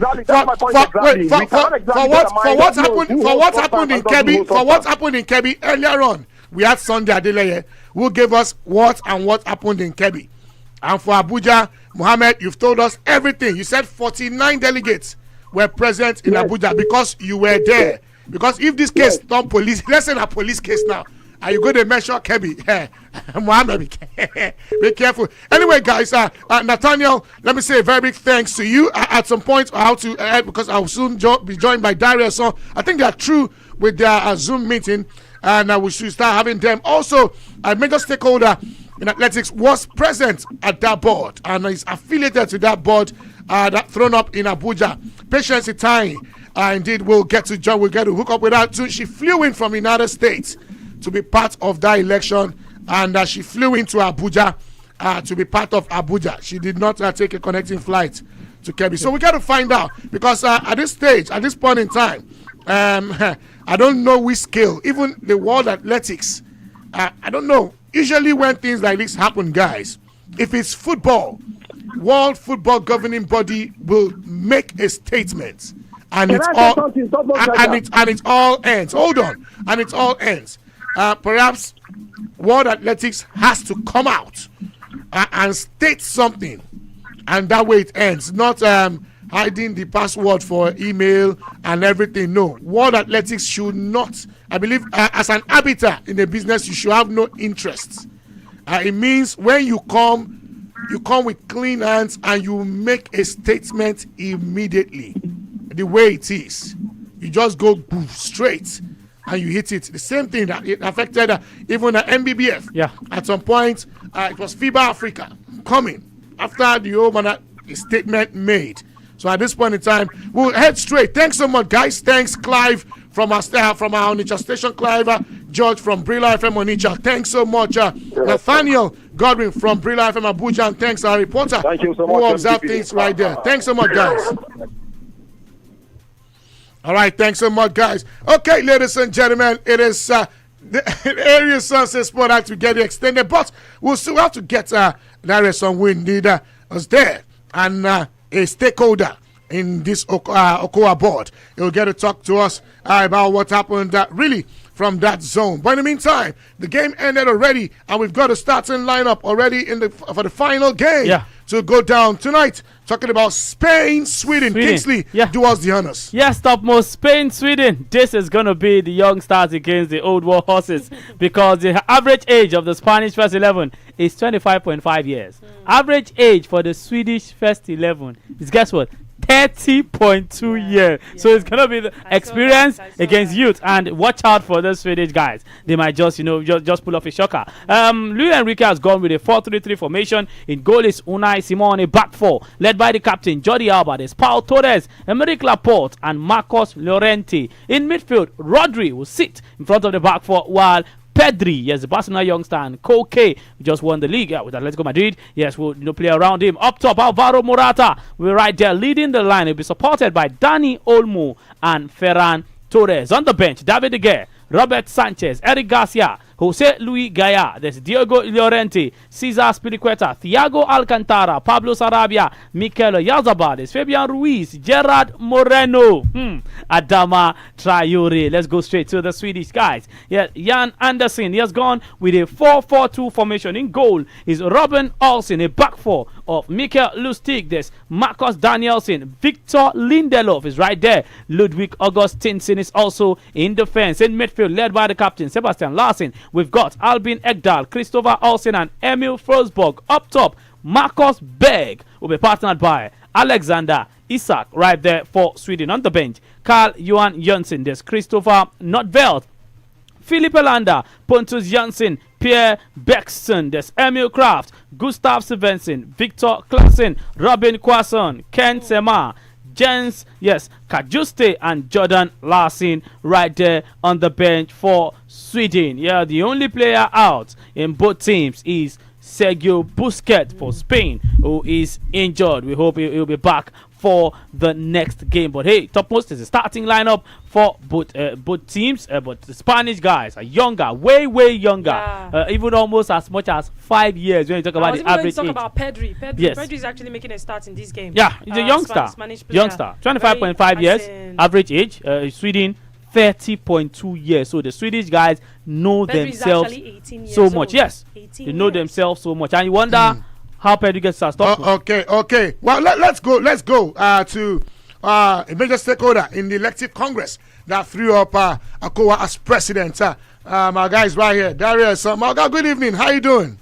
For what happened in Kebbi earlier on, we had Sunday Adeleye who gave us what happened in Kebbi. And for Abuja, Mohammed, you've told us everything. You said 49 delegates were present in Abuja because you were there. Because if this case done police, let's say a police case now, are you going to measure Kebbi? Mohammed, be careful. Anyway, guys, Nathaniel, let me say a very big thanks to you. At some point, I have to because I'll soon be joined by Darius. So I think they are through with their Zoom meeting, and we should start having them. Also, a major stakeholder in athletics was present at that board and is affiliated to that board that thrown up in Abuja. Patience Itai, indeed, we'll get to hook up with her too. She flew in from the United States to be part of that election, and she flew into Abuja to be part of Abuja. She did not take a connecting flight to Kebbi. So we got to find out, because at this stage, at this point in time, I don't know which scale, even the World Athletics, I don't know. Usually when things like this happen, guys, if it's football, World Football Governing Body will make a statement, and it all ends. Hold on, and it all ends. Perhaps World Athletics has to come out and state something, and that way it ends. Not hiding the password for email and everything. No, World Athletics should not. I believe as an arbiter in a business, you should have no interests. It means when you come with clean hands and you make a statement immediately, the way it is. You just go straight and you hit it. The same thing that it affected even the MBBF.
Yeah.
At some point, it was FIBA Africa coming after the Omana statement made. So at this point in time, we'll head straight. Thanks so much, guys. Thanks, Clive from our Onitsha station, Clive, George from Brilla FM Onitsha. Thanks so much, Nathaniel Godwin from Brilla FM Abuja, and thanks our reporter who observed things right there. Thanks so much, guys. All right, thanks so much, guys. Okay, ladies and gentlemen, it is the Area Sunset Sport Act to get extended, but we'll still have to get Darius on who indeed was there and a stakeholder in this Okoa board. He'll get to talk to us about what happened really from that zone. But in the meantime, the game ended already, and we've got a starting lineup already for the final game to go down tonight. Talking about Spain, Sweden. Kingsley, do us the honors.
Yes, topmost Spain, Sweden. This is going to be the young stars against the old war horses because the average age of the Spanish first 11 is 25.5 years. Average age for the Swedish first 11 is, guess what? 30.2 years. So it's gonna be the experience against youth, and watch out for the Swedish guys. They might just just pull off a shocker. Luis Enrique has gone with a 4-3-3 formation. In goal is Unai Simone, back four, led by the captain Jordi Alba. There's Pau Torres, Emerick Laporte, and Marcos Llorente. In midfield, Rodri will sit in front of the back four, while Pedri, yes, the Barcelona youngster, and Koke just won the league with Atletico Madrid. Yes, we'll play around him. Up top, Alvaro Morata will right there leading the line. He'll be supported by Dani Olmo and Ferran Torres. On the bench, David De Gea, Robert Sanchez, Eric Garcia, Jose Luis Gaya, there's Diego Llorente, Cesar Spilicueta, Thiago Alcantara, Pablo Sarabia, Mikel Oyarzabal, there's Fabian Ruiz, Gerard Moreno, Adama Traore. Let's go straight to the Swedish guys. Yeah, Jan Andersson, he has gone with a 4-4-2 formation. In goal is Robin Olsen, a back four of Mikael Lustig. There's Marcus Danielsson, Victor Lindelof is right there. Ludwig Augustinsson is also in defense. In midfield, led by the captain Sebastian Larsson, we've got Albin Ekdal, Christopher Olsen, and Emil Forsberg. Up top, Marcus Berg will be partnered by Alexander Isak right there for Sweden. On the bench, Carl Johan Jönsson, there's Christopher Nordveld, Philip Elander, Pontus Jansson, Pierre Bexton, there's Emil Kraft, Gustav Svensson, Victor Claesson, Robin Quasson, Ken Sema, Jens, yes, Kajuste, and Jordan Larsson right there on the bench for Sweden. Yeah, the only player out in both teams is Sergio Busquets for Spain, who is injured. We hope he'll be back for the next game. But hey, topmost is the starting lineup for both teams. But the Spanish guys are younger, way younger, even almost as much as 5 years. When you talk about the average age.
About Pedri.
Yes.
Pedri is actually making a start in this game.
Yeah, he's a youngster.
Spanish player.
Youngster, 25.5 years average age. Sweden 30.2 years. So the Swedish guys know themselves so much. Yes, they know themselves so much, and you wonder how Pedri gets started.
Okay. Well, let's go to a major stakeholder in the elective Congress that threw up Akowa as president. My guy is right here, Darius. My guy, good evening. How you doing?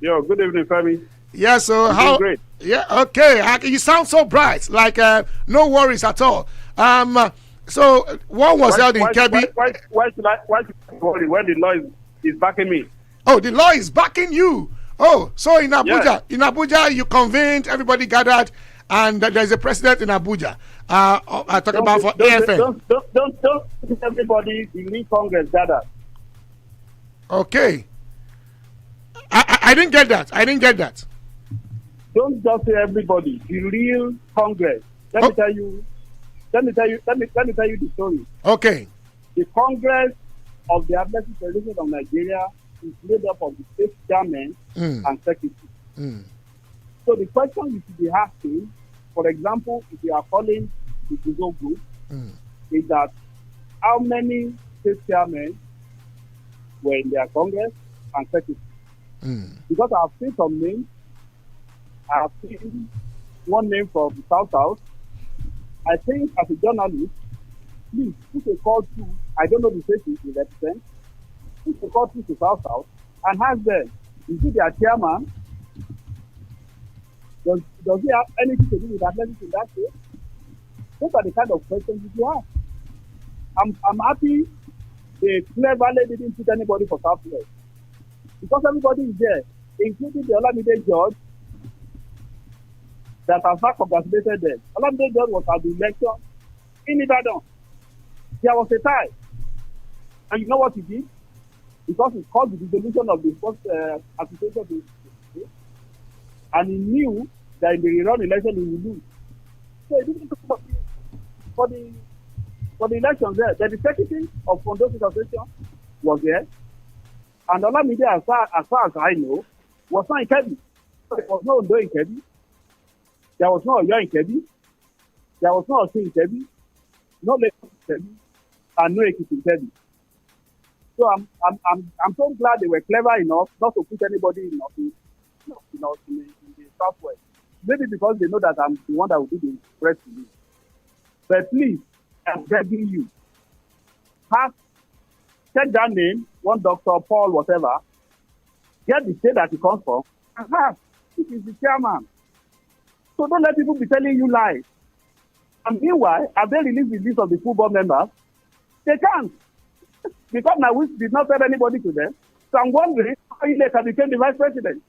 Yo, good evening, Femi.
Yeah, so how? Great. Yeah, okay. You sound so bright, like no worries at all. So what was held in Kebbi?
Why should I worry when the law is backing me?
Oh, the law is backing you. Oh, so in Abuja, you convened, everybody gathered, and there's a president in Abuja. I talk about for AFN.
Don't everybody in Congress gathered.
Okay. I didn't get that.
Don't just say everybody. The real Congress. Let me tell you the story.
Okay.
The Congress of the Athletic Federation of Nigeria is made up of the state chairman and secretary. So the question you should be asking, for example, if you are calling the Google group, is that how many state chairmen were in their Congress and secretary? Because I have seen some names. I have seen one name from the South. I think as a journalist, please put a call to, I don't know the state you represent, put a call to South and ask them, is it their chairman? Does he have anything to do with athletics in that state? Those are the kind of questions you ask. I'm happy they cleverly didn't put anybody for Southwest. Because everybody is there, including the Olamide George, that has not congratulated them. Olamide George was at the election in Ibadan. There was a tie. And you know what he did? Because it caused the dissolution of the first association. And he knew that in the rerun election he would lose. So he didn't talk for the elections there. Then the secretary of Fondo Association was there. And Olamide, as far as I know, was not in Kebbi. So there was no Ondo in Kebbi. There was no Oyo in Kebbi. There was no Osun in Kebbi. No Lagos in Kebbi. And no Ekiti in Kebbi. So I'm so glad they were clever enough not to put anybody in office in the southwest. Maybe because they know that I'm the one that will do the press release. But please, I'm begging you, check that name, one Dr. Paul, whatever, get the state that he comes from, and this is the chairman. So don't let people be telling you lies. And meanwhile, have they released the list of the football members? They can't. Because now we did not tell anybody to them. So I'm wondering how he later became the vice president.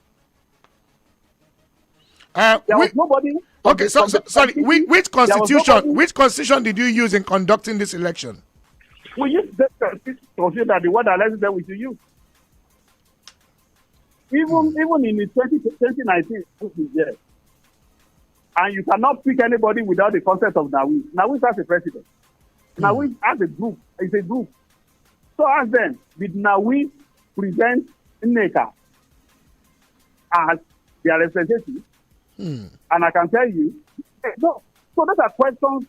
There was nobody.
Okay, sorry. Which constitution did you use in conducting this election?
We used the constitution that the one that elected them we should use. Even in the 2019, yes. And you cannot pick anybody without the consent of Nawi. Nawi as a president. Nawi as a group. It's a group. So ask them, did Nawi present Nneka as their representative? And I can tell you, no. So those are questions.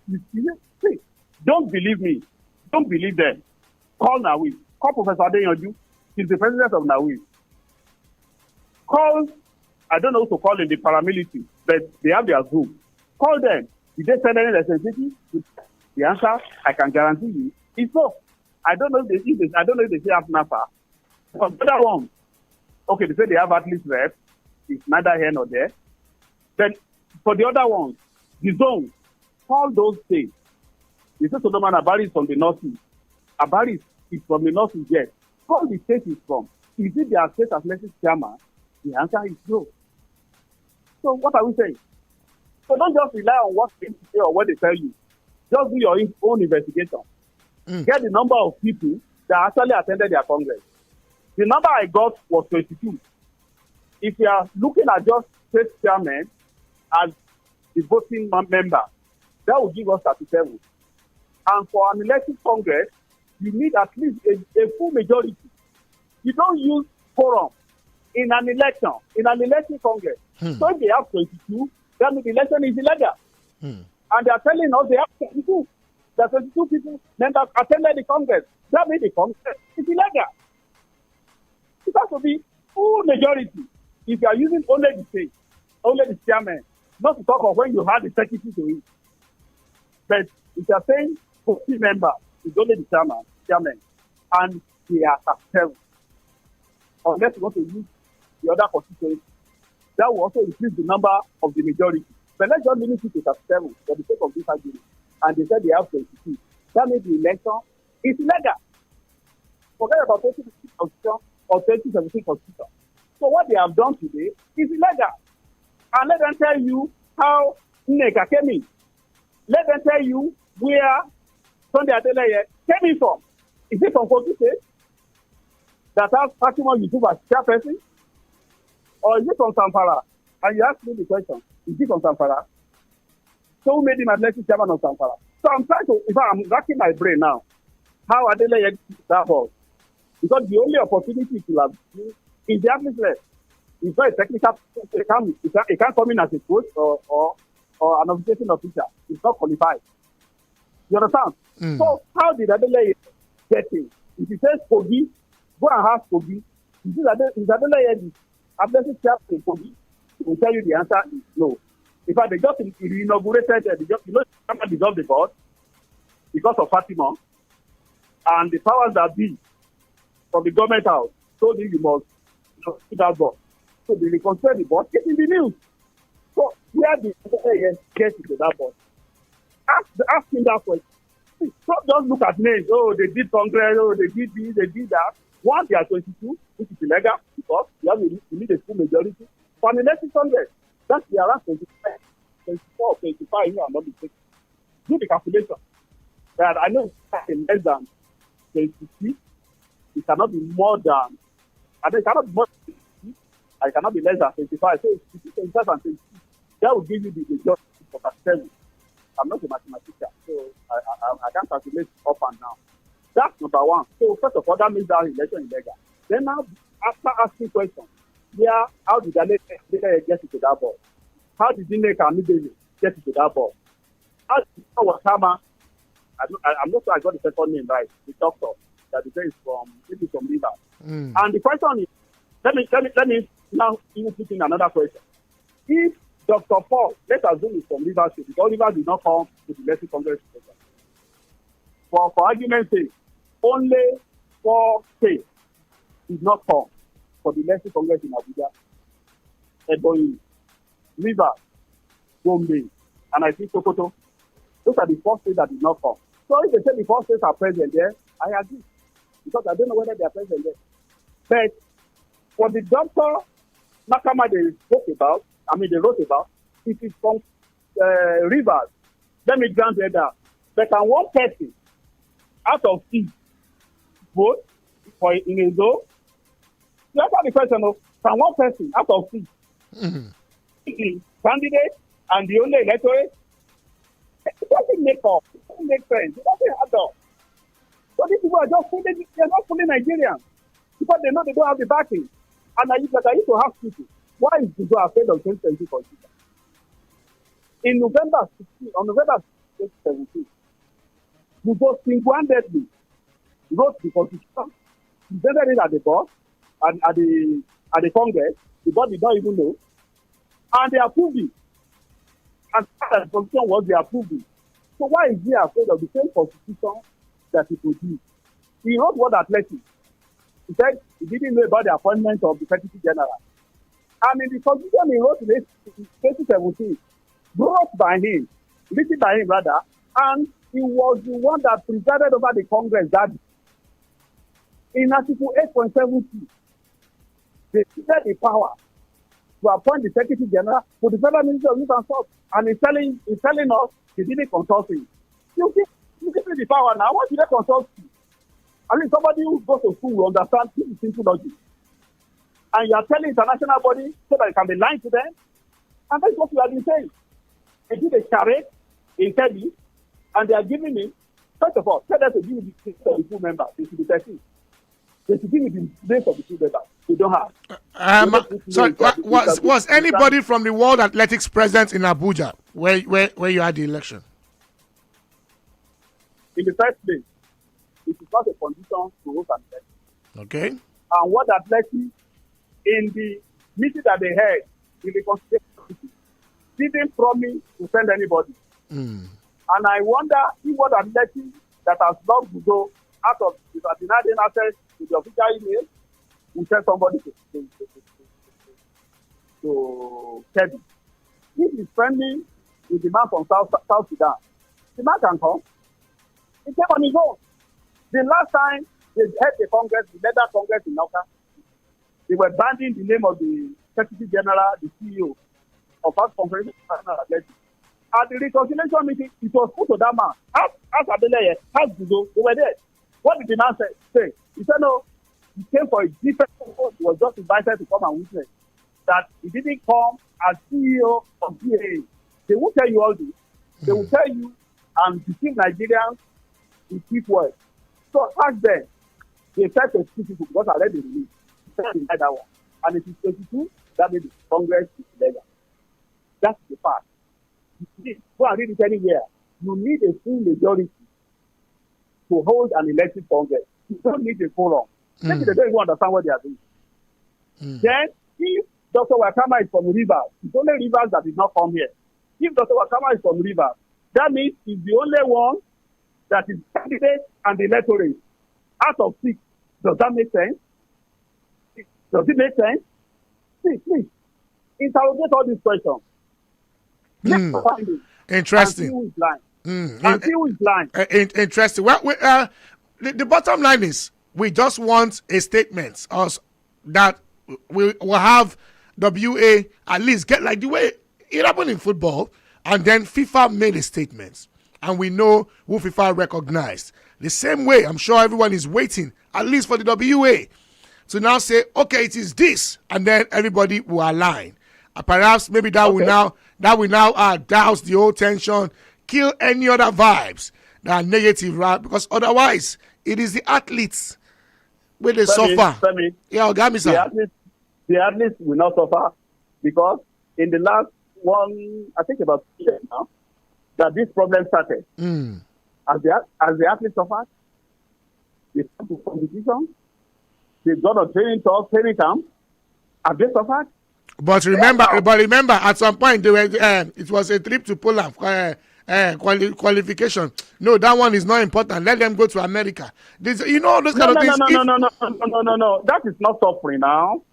See, don't believe me. Don't believe them. Call Nawi. Call Professor Adeyanju. He's the president of Nawi. Call, I don't know who to call in the paramilitary, but they have their group. Call them. Did they send any representative? The answer, I can guarantee you, is no. I don't know if they say have NAFA. But the other one, okay, they say they have at least rep. It's neither here nor there. Then for the other ones, the zone, call those states. They say Solomon Abari is from the northeast. Abari is from the northeast, yes. Call the state he's from. Is it their state athletics chairman? The answer is no. So what are we saying? So don't just rely on what they say or what they tell you. Just do your own investigation. Get the number of people that actually attended their congress. The number I got was 22. If you are looking at just state chairman as the voting member, that will give us 37. And for an elected congress, you need at least a full majority. You don't use quorum in an election, in an elected congress. So if they have 22, that means the election is illegal. And they are telling us they have 22. The 22 people members attended the congress. That means the congress is illegal. It has to be full majority. If you are using only the state, only the chairman, not to talk of when you have the secretary to it. But if you are saying 40 members, it's only the chairman, and they are 7. Unless you want to use the other constituency, that will also increase the number of the majority. But let's just limit it to 37 for the sake of this argument. And they said they have 22. That means the election is illegal. Forget about 2016 constitution or 2017 constitution. So what they have done today is illegal. And let them tell you how Nneka came in. Let them tell you where Sunday Adeleye came in from. Is it from Kogi State that has Fatima Yusuf as chairperson? Or is it from Zamfara? And you ask me the question, is it from Zamfara? So who made him athletic chairman of Zamfara? So I'm trying to, in fact, I'm racking my brain now, how Adeleye that ball. Because the only opportunity to have is the athlete left. It's not a technical, it can't come in as a coach or an officiating official. It's not qualified. You understand? So how did Adeleye get in? If he says Kogi, go and ask Kogi. Is Adeleye the athletic chairman in Kogi? He will tell you the answer is no. In fact, they just inaugurated, someone dissolved the board because of Fatima, and the powers that be from the government house told him you must put that board. So they reconstruct the board, get in the news. So where did they get into that board? Ask him that question. Don't just look at names. Oh, they did Congress. Oh, they did this, they did that. Once they are 22, which is illegal, because you need a full majority. For an elected Congress, that's the around 25, 24, 25, you are not mistaken. Do the calculation. That I know it's less than 26. It cannot be more than, and it cannot be more than 26. It cannot be less than 25. So it's between 25 and 26. That will give you the majority for 37. I'm not a mathematician, so I can't calculate up and down. That's number one. So first of all, that means that election is illegal. Then now, after asking questions, how did they get into that ball? How did Nneka David get into that ball? How did Wakama, I'm not sure I got the second name right, the doctor that is from Rivers. And the question is, let me now even put in another question. If Dr. Paul, let's assume it's from Rivers State, because Rivers did not come to the Electric Congress. For argument's sake, only 4 states did not come for the Electric Congress in Abuja. Ebonyi, Rivers, Gombe, and I think Sokoto. Those are the 4 states that did not come. So if they say the 4 states are present there, I agree. Because I don't know whether they are present there. But for the Dr. Nakama they wrote about, it is from Rivers. Let me grant that. But can one person out of 6 vote for in a zone? You answer the question of, can one person out of 6 candidate and the only electorate? It doesn't make up. It doesn't make sense. It doesn't add up. So these people are just fooling, they're not fooling Nigerians because they know they don't have the backing. And I used to ask people, why is Buzo afraid of 2020 constitution? On November 2017, Buzo single-handedly wrote the constitution, presented it at the board, and at the Congress. The board did not even know. And they approved it. And the constitution was they approved it. So why is he afraid of the same constitution that he produced? He wrote what athletics. He said he didn't know about the appointment of the Secretary General. And in the constitution he wrote in 2017, written by him, and he was the one that presided over the Congress that in Article 8.72, they gave the power to appoint the Secretary General to the Federal Ministry of Youth and Sport. And he's telling us he didn't consult him. You give me the power now. Why did they consult you? I mean, somebody who goes to school will understand this is simple logic. And you are telling international bodies so that it can be lying to them. And that's what we have been saying. They did a charade in Kebbi, and they are giving me, first of all, tell them to give me the list of the full members. They should be 13. They should give me the list of the full members. They don't have.
Was anybody from the World Athletics present in Abuja where you had the election?
In the first place, it is not a condition to host an election.
Okay.
And what athletics in the meeting that they had in the constitution didn't promise to send anybody. And I wonder if what athletics that has logged to go out of the denied access to the official email will send somebody to Kebbi. If he's friendly with the man from South Sudan, the man can come. He came on his own. The last time they had the Congress, the leather Congress in Nauka, they were banning the name of the Secretary General, the CEO of our Conference of National Athletics. At the reconciliation meeting, it was put to that man. Ask Adeleye, ask Buzo, they were there. What did the man say? He said, no, he came for a different purpose. He was just invited to come and witness. That he didn't come as CEO of GAA. They will tell you all this. They will tell you and deceive Nigerians in cheap words. So ask them. They said to speak people because I read the release. They said that one. And it is 22 that made the Congress is illegal. That's the fact. Go and read it anywhere. You need a full majority to hold an elected Congress. You don't need a forum. Maybe they don't even understand what they are doing. Then, if Dr. Wakama is from Rivers, it's only Rivers that did not come here. If Dr. Wakama is from Rivers, that means he's the only one that is candidate and the electorate out of 6. Does that make sense? Does it make sense? Please, interrogate all these questions.
Interesting.
And see who is lying.
Interesting. Well, the bottom line is we just want a statement that we will have WA at least get like the way it happened in football, and then FIFA made a statement, and we know who FIFA recognized. The same way, I'm sure everyone is waiting at least for the WA to now say, okay, it is this, and then everybody will align. Perhaps maybe that will now douse the whole tension, kill any other vibes that are negative, right? Because otherwise, it is the athletes where they suffer. Yeah,
the athletes will not suffer because in the last I think about 2 years now, that this problem started. As the athletes suffered, they come to competition, they got a training camp, Have they suffered?
But remember, at some point they were. It was a trip to Poland. Qualification. No, that one is not important. Let them go to America. Those kind of things.
No. That is not suffering now.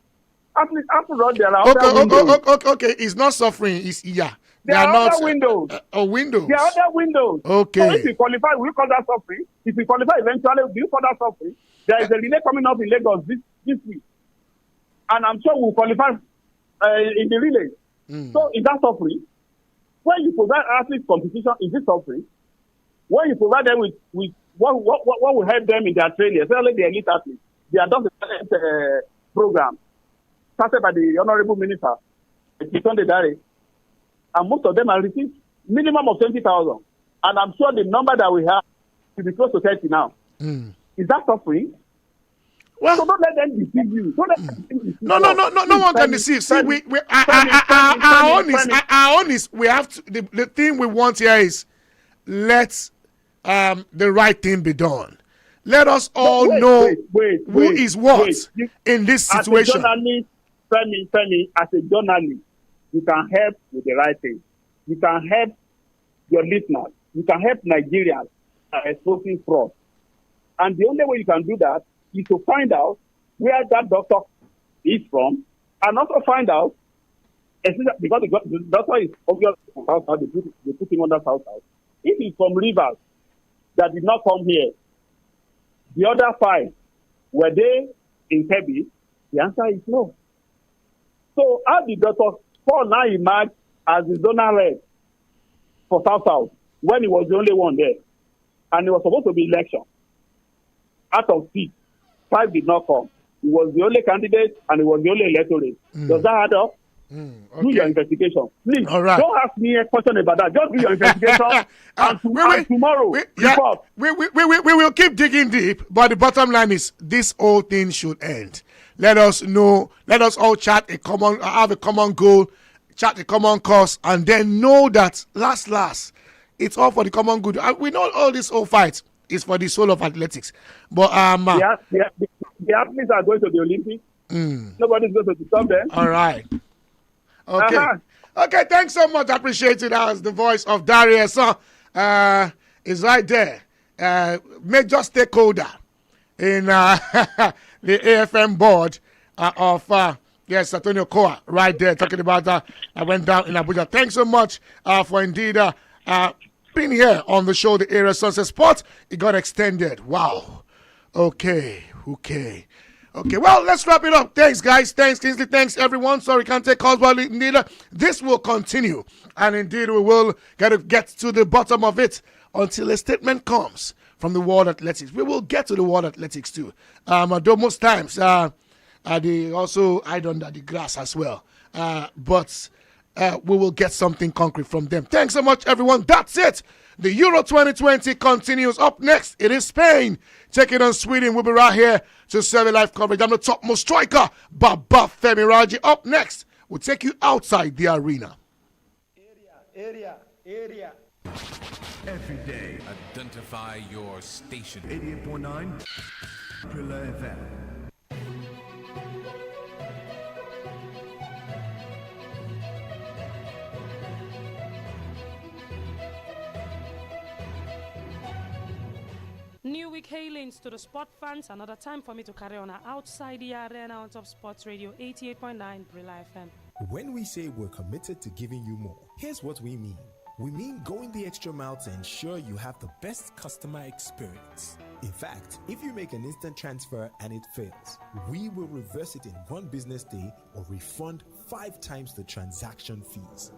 After all, there are other windows.
Okay. It's not suffering. It's
There are
not
other windows.
Windows.
There are other windows.
Okay.
So if you qualify, will you call that suffering? If you qualify eventually, will you call that suffering? There is a relay coming up in Lagos this week. And I'm sure we'll qualify in the relay. So is that suffering? When you provide athletes competition, is it suffering? When you provide them with what will help them in their training, especially the elite athletes, they adopt a talent program started by the Honorable Minister, Sunday Dare, and most of them are received minimum of 20,000. And I'm sure the number that we have will be close to 30 now. Is that suffering?
Well,
so don't let them deceive you. Don't let them deceive you.
No one can deceive. See, our own is we have to. The thing we want here is let the right thing be done. Let us all know who is what in this situation.
As a journalist, Femi, as a journalist, you can help with the right thing. You can help your listeners. You can help Nigerians exposing fraud. And the only way you can do that is to find out where that doctor is from, and also find out, because the doctor is obviously from South South, they put him under South South. If he's from Rivers that did not come here, the other 5, were they in Kebbi? The answer is no. So how did Dr. Paul now emerge as the zonal head for South South when he was the only one there? And it was supposed to be election. Out of 6, 5 did not come. He was the only candidate and he was the only electorate. Does that add up?
Okay.
Do your investigation. Please,
right.
Don't ask me a question about that. Just do your investigation and tomorrow report.
We will keep digging deep, but the bottom line is this whole thing should end. Let us know. Let us all have a common goal, chart a common cause, and then know that last, it's all for the common good. We know all this whole fight is for the soul of athletics. But
the athletes are going to the Olympics. Nobody's going to stop them.
All right. Okay. Okay, thanks so much. I appreciate it. That was the voice of Darius. Is right there. Major stakeholder in the AFM board of Antonio Koa, right there, talking about I went down in Abuja. Thanks so much for indeed being here on the show, the Area Sunset Sport. It got extended. Wow. Okay. Well, let's wrap it up. Thanks, guys. Thanks, Kingsley. Thanks, everyone. Sorry, can't take calls, but indeed, this will continue. And indeed, we will get to the bottom of it until a statement comes from the World Athletics. We will get to the World Athletics, too. Though most times, they also hide under the grass as well. But we will get something concrete from them. Thanks so much, everyone. That's it. The Euro 2020 continues. Up next, it is Spain taking on Sweden. We'll be right here to serve a live coverage. I'm the topmost striker, Baba Femi Raji. Up next, we'll take you outside the arena.
Area.
Every day, identify your station.
88.9 Prilla FM.
New week hailings to the sport fans. Another time for me to carry on outside the arena on Top Sports Radio 88.9 Brilla FM.
When we say we're committed to giving you more, here's what we mean. We mean going the extra mile to ensure you have the best customer experience. In fact, if you make an instant transfer and it fails, we will reverse it in 1 business day or refund 5 times the transaction fees.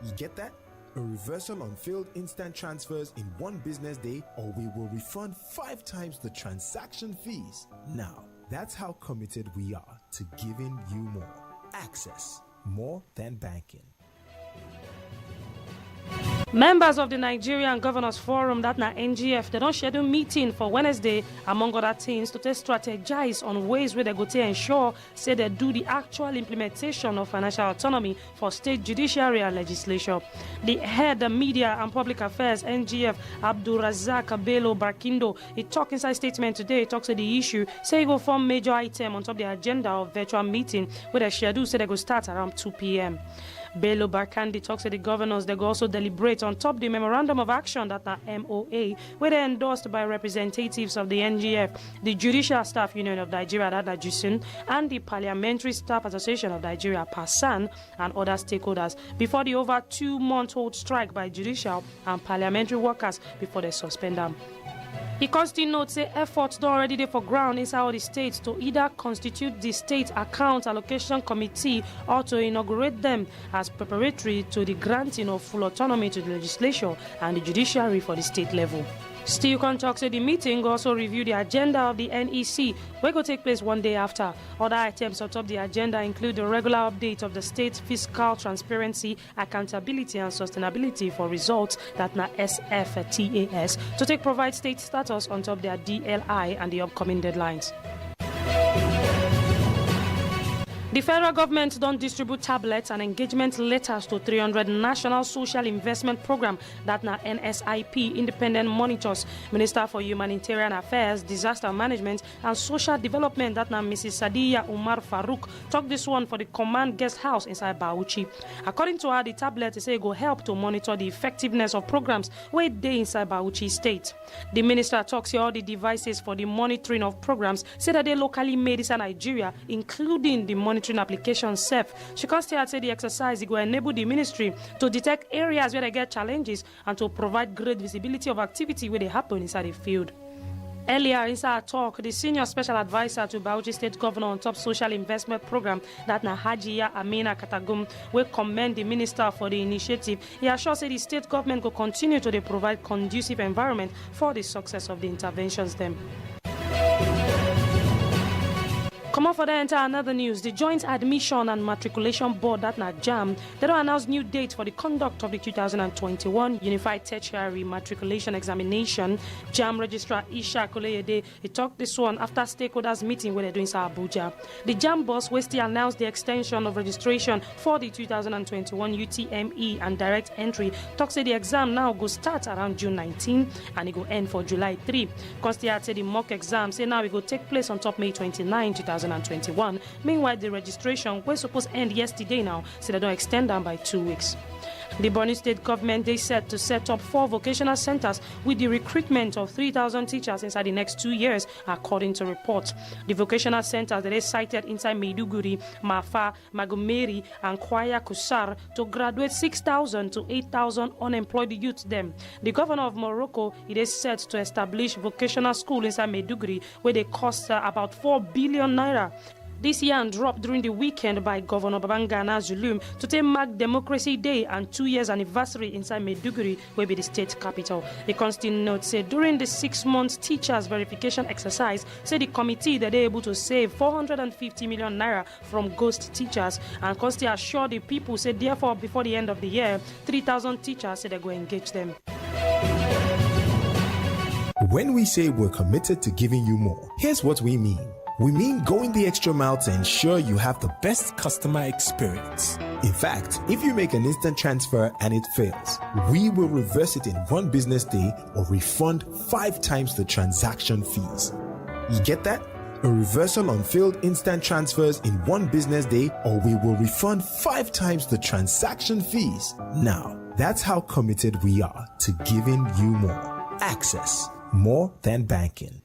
You get that? A reversal on failed instant transfers in 1 business day, or we will refund 5 times the transaction fees. Now, that's how committed we are to giving you more. Access, more than banking.
Members of the Nigerian Governors Forum, that na NGF, they don't schedule meeting for Wednesday, among other things, to strategize on ways where they go to ensure, say they do the actual implementation of financial autonomy for state judiciary and legislature. The head of Media and Public Affairs, NGF, Abdul Razak Bello Barkindo, he talked inside statement today, he talks to the issue, say he go form major item on top of the agenda of virtual meeting, where they schedule, say they go start around 2 p.m. Bello Barkandi talks to the governors. They go also deliberate on top the memorandum of action that are MOA, where they endorsed by representatives of the NGF, the Judicial Staff Union of Nigeria, that are JUSUN, and the Parliamentary Staff Association of Nigeria, PASAN, and other stakeholders, before the over 2-month-old strike by judicial and parliamentary workers before they suspend them. He constantly notes say efforts don't already there for ground inside all the states to either constitute the state account allocation committee or to inaugurate them as preparatory to the granting of full autonomy to the legislature and the judiciary for the state level. Still talks at the meeting also review the agenda of the NEC, which will take place one day after. Other items on top of the agenda include the regular update of the state's fiscal transparency, accountability and sustainability for results that na SFTAS to take provide state status on top of their DLI and the upcoming deadlines. The federal government don't distribute tablets and engagement letters to 300 National Social Investment Program that na NSIP independent monitors. Minister for Humanitarian Affairs, Disaster Management and Social Development that na Mrs. Sadiya Umar Farouk talked this one for the command guest house inside Bauchi. According to her, the tablet say go help to monitor the effectiveness of programs where they inside Bauchi state. The minister talks here all the devices for the monitoring of programs say that they locally made inside Nigeria, including the monitoring application SEF. She constantly said the exercise will enable the ministry to detect areas where they get challenges and to provide great visibility of activity where they happen inside the field. Earlier inside our talk, the senior special advisor to Bauchi State Governor on top social investment program, that na Hajiya Amina Katagum, will commend the minister for the initiative. He assures the state government will continue to provide conducive environment for the success of the interventions them. Come on for the entire another news. The Joint Admission and Matriculation Board, that na JAM, they don't announce new date for the conduct of the 2021 Unified Tertiary Matriculation Examination. JAM Registrar Isha Koleyede, he talked this one after stakeholders meeting where they're doing Abuja. The JAM boss will still announce the extension of registration for the 2021 UTME and direct entry. Talk say the exam now go start around June 19 and it go end for July 3. Constiat say the mock exam say now it go take place on top May 29, 2021. Meanwhile, the registration was supposed to end yesterday now, so they don't extend them by 2 weeks. The Borno State government, they set to set up 4 vocational centers with the recruitment of 3,000 teachers inside the next 2 years, according to reports. The vocational centers that they cited inside Maiduguri, Mafa, Magumeri, and Kwaya Kusar to graduate 6,000 to 8,000 unemployed youth them. The governor of Morocco, it is set to establish vocational school inside Maiduguri where they cost about 4 billion naira. This yarn dropped during the weekend by Governor Babangana Zulum to take mark Democracy Day and 2 years anniversary inside Maiduguri, will be the state capital. The Constitution note said during the 6-month teachers verification exercise, said the committee that they're able to save 450 million naira from ghost teachers, and Constitution assured the people said therefore before the end of the year, 3,000 teachers said they're going to engage them.
When we say we're committed to giving you more, here's what we mean. We mean going the extra mile to ensure you have the best customer experience. In fact, if you make an instant transfer and it fails, we will reverse it in 1 business day or refund 5 times the transaction fees. You get that? A reversal on failed instant transfers in 1 business day, or we will refund 5 times the transaction fees. Now, that's how committed we are to giving you more. Access, more than banking.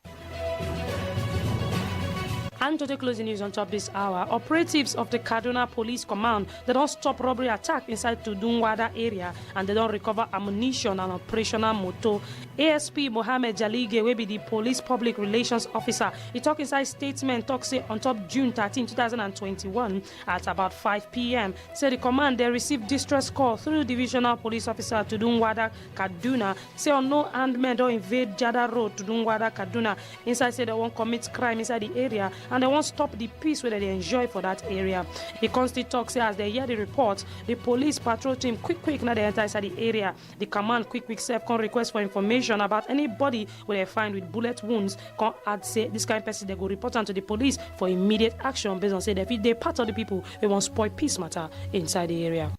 And to the closing news on top this hour, operatives of the Kaduna Police Command, they don't stop robbery attack inside Tudunwada area and they don't recover ammunition and operational motor. ASP Mohammed Jalige will be the police public relations officer. He talk inside statement, talk say on top June 13, 2021 at about 5 p.m. Say the command they received distress call through divisional police officer Tudunwada, Kaduna. Say on no armed men don't invade Jada Road, Tudunwada, Kaduna. Inside say they won't commit crime inside the area. and they won't stop the peace where they enjoy for that area. The Consti talk say as they hear the report, the police patrol team quick now they enter inside the area. The command quick self can request for information about anybody where they find with bullet wounds. Can add say this kind of person they go report on to the police for immediate action based on say that if they part of the people they won't spoil peace matter inside the area.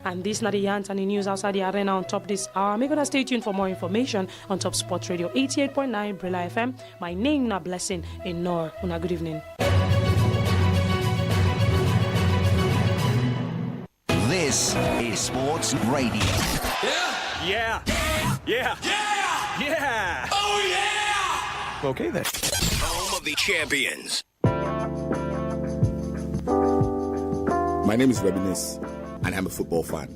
And this not the Anthony news outside the arena on top this hour. Make sure to stay tuned for more information on Top Sports Radio 88.9 Brilla FM. My name na Blessing in Nor. Una good evening.
This is Sports Radio.
Yeah. Oh yeah.
Okay then. Home of the champions.
My name is Reminisce, and I'm a football fan.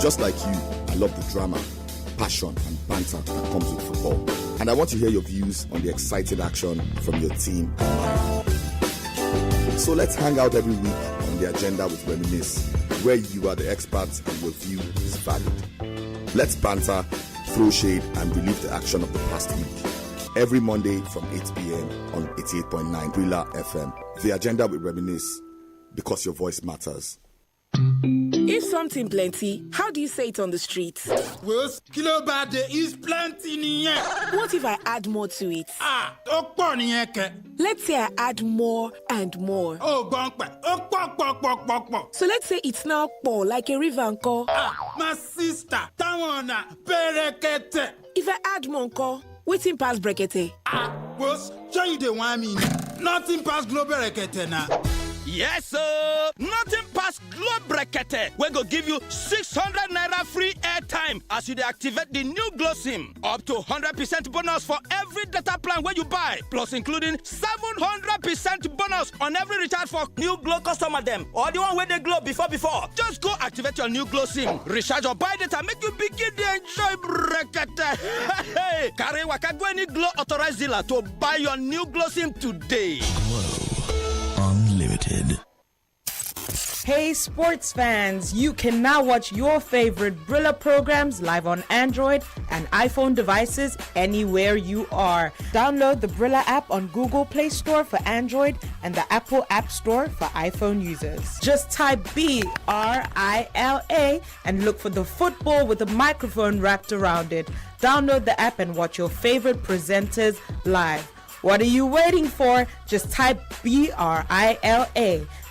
Just like you, I love the drama, passion, and banter that comes with football. And I want to hear your views on the exciting action from your team and mine. So let's hang out every week on the agenda with Reminisce, where you are the experts and your view is valid. Let's banter, throw shade, and relive the action of the past week. Every Monday from 8 p.m. on 88.9 Brilla FM. The agenda with Reminisce, because your voice matters.
If something plenty, how do you say it on the streets?
Well, kilo bade is plenty niye.
What if I add more to it?
Okpo niye ke.
Let's say I add more and more.
Oh, gongpe. Okpo.
So let's say it's now pour like a river anko.
My sister, tawana berekete.
If I add more anko, waiting past brekete.
Well, show you the one mean. Nothing past global berekete na.
Yes, sir. Nothing past Globe Bracket. We go give you 600 naira free airtime as you deactivate the new Glow SIM. Up to 100% bonus for every data plan when you buy. Plus including 700% bonus on every recharge for new Glow customer them. Or the one where they glow before. Just go activate your new Glow SIM. Recharge or buy data. Make you begin to enjoy Bracket. Hey, carry waka go any Glow authorized dealer to buy your new Glow SIM today.
Unlimited.
Hey sports fans, you can now watch your favorite Brilla programs live on Android and iPhone devices anywhere you are. Download the Brilla app on Google Play Store for Android and the Apple App Store for iPhone users. Just type BRILA and look for the football with a microphone wrapped around it. Download the app and watch your favorite presenters live. What are you waiting for? Just type BRILA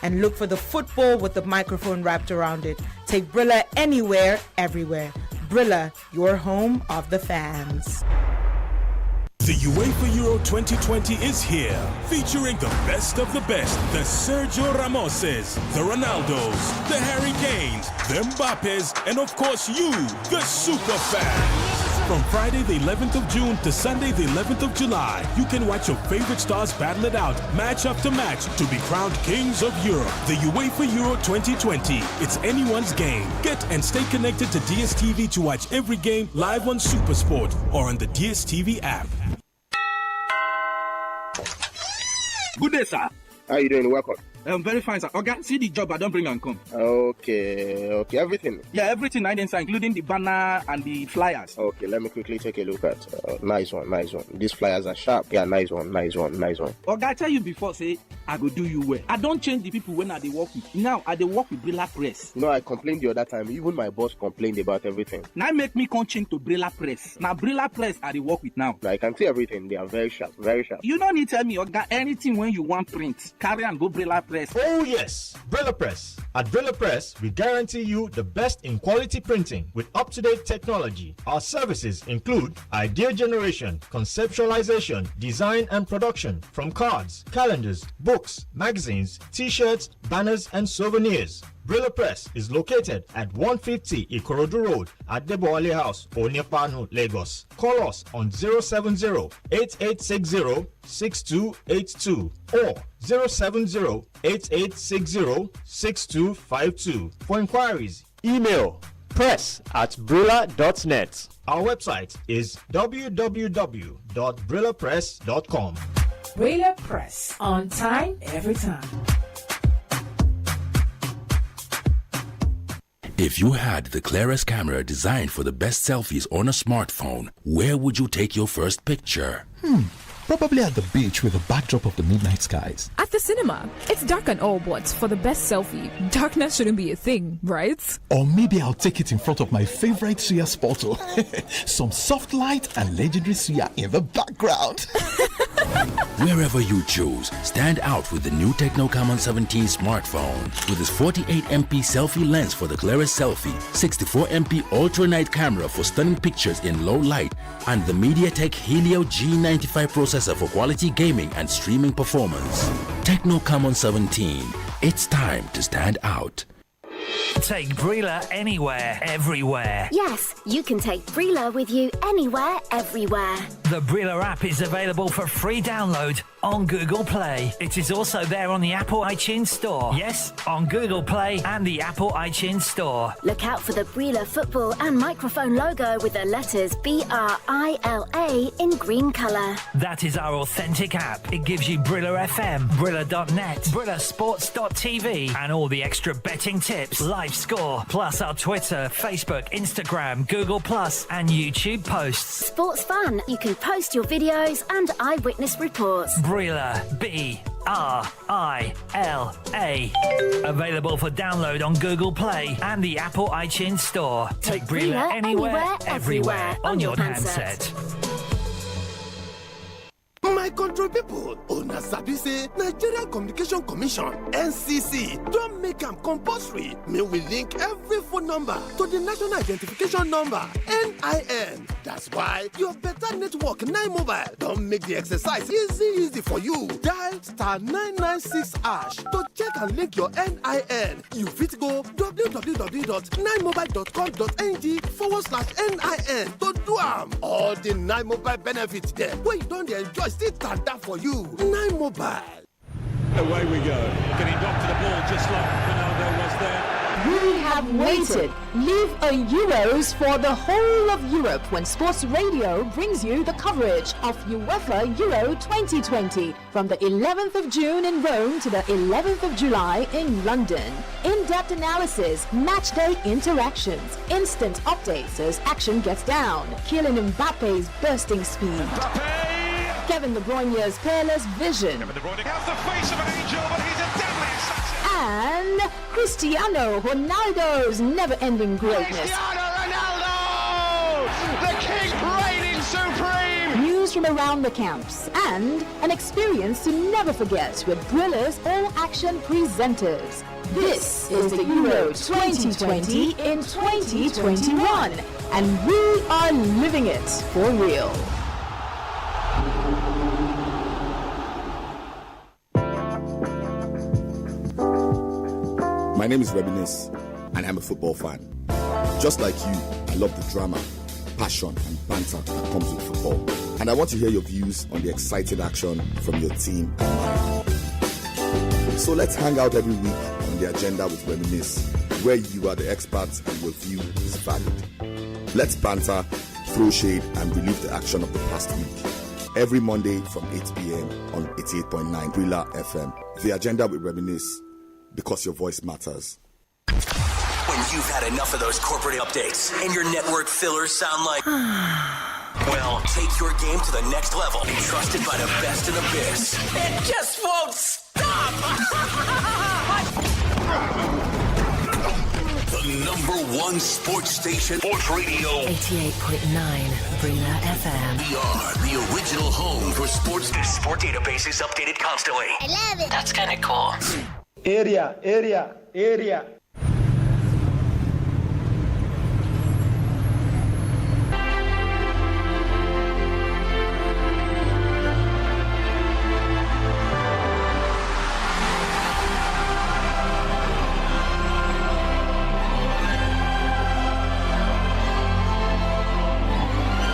and look for the football with the microphone wrapped around it. Take Brilla anywhere, everywhere. Brilla, your home of the fans.
The UEFA Euro 2020 is here, featuring the best of the best, the Sergio Ramoses, the Ronaldos, the Harry Kanes, the Mbappes, and of course you, the super fans. From Friday the 11th of June to Sunday the 11th of July, you can watch your favorite stars battle it out, match after match, to be crowned kings of Europe. The UEFA Euro 2020. It's anyone's game. Get and stay connected to DSTV to watch every game live on SuperSport or on the DSTV app.
Good day, sir.
How you doing? Welcome.
I'm very fine, sir. Okay, see the job I don't bring and come.
Okay, everything.
Yeah, everything I didn't, sir, including the banner and the flyers.
Okay, let me quickly take a look at. Nice one. These flyers are sharp. Yeah, nice one.
Okay, I tell you before, say I go do you well. I don't change the people when I they work with. Now I they work with Brilla Press.
You know, I complained the other time. Even my boss complained about everything.
Now make me come change to Brilla Press. Now Brilla Press I they work with now.
I can see everything. They are very sharp.
You don't need to tell me, okay, anything when you want print, carry and go Brilla Press.
Oh yes, Brilla Press. At Brilla Press, we guarantee you the best in quality printing with up-to-date technology. Our services include idea generation, conceptualization, design and production from cards, calendars, books, magazines, t-shirts, banners and souvenirs. Brilla Press is located at 150 Ikorodu Road at Deboale House, Onyepanu, Lagos. Call us on 070-8860-6282 or 070-8860-6252. For inquiries, email press@brilla.net. Our website is www.brillapress.com.
Brilla Press, on time, every time.
If you had the clearest camera designed for the best selfies on a smartphone, where would you take your first picture?
Probably at the beach with the backdrop of the midnight skies.
At the cinema. It's dark and all, but for the best selfie, darkness shouldn't be a thing, right?
Or maybe I'll take it in front of my favorite Suya photo. Some soft light and legendary Suya in the background.
Wherever you choose, stand out with the new Tecno Camon 17 smartphone. With its 48MP selfie lens for the clearest selfie, 64MP ultra night camera for stunning pictures in low light, and the MediaTek Helio G95 processor for quality gaming and streaming performance. Tecno Camon 17. It's time to stand out.
Take Brila anywhere, everywhere.
Yes, you can take Brila with you anywhere, everywhere.
The Brila app is available for free download on Google Play. It is also there on the Apple iTunes Store. Yes, on Google Play and the Apple iTunes Store.
Look out for the Brila football and microphone logo with the letters BRILA in green colour.
That is our authentic app. It gives you Brila FM, Brila.net, BrilaSports.tv, and all the extra betting tips, live score, plus our Twitter, Facebook, Instagram, Google Plus, and YouTube posts.
Sports fun. You can post your videos and eyewitness reports.
Brila, BRILA. Available for download on Google Play and the Apple iTunes Store. Take Brila anywhere, everywhere on your handset.
My country people, una sabi say Nigerian Communication Commission (NCC) don't make am compulsory. May we link every phone number to the National Identification Number (NIN). That's why your better network 9 Mobile don't make the exercise easy for you. Dial *996# to check and link your NIN. You fit go www.9mobile.com.ng/NIN to do am. All the 9 Mobile benefits there where you don't enjoy still stand up for you. 9 Mobile.
Away we go. Getting back to the ball just like Ronaldo was there.
We have waited. Live a Euros for the whole of Europe when Sports Radio brings you the coverage of UEFA Euro 2020 from the 11th of June in Rome to the 11th of July in London. In-depth analysis, match day interactions, instant updates as action gets down, Kylian Mbappe's bursting speed, Kevin De Bruyne's peerless vision,
Kevin De Bruyne has the face of an angel, but he's a deadly assassin.
And Cristiano Ronaldo's never-ending greatness.
Cristiano Ronaldo, the king reigning supreme.
News from around the camps and an experience to never forget with Brilla's all-action presenters. This is the Euro 2020 in 2021, and we are living it for real.
My name is Reminisce, and I'm a football fan. Just like you, I love the drama, passion, and banter that comes with football. And I want to hear your views on the exciting action from your team and mine. So let's hang out every week on the agenda with Reminisce, where you are the experts and your view is valid. Let's banter, throw shade, and relive the action of the past week. Every Monday from 8 p.m. on 88.9 Brila FM. The agenda with Reminisce. Because your voice matters.
When you've had enough of those corporate updates and your network fillers sound like... well, take your game to the next level. Trusted by the best of the biz. It just won't stop! The #1 sports station, Sports Radio.
88.9 Brila FM.
We are the original home for sports. The sport database is updated constantly.
I love it.
That's kind of cool.
Area.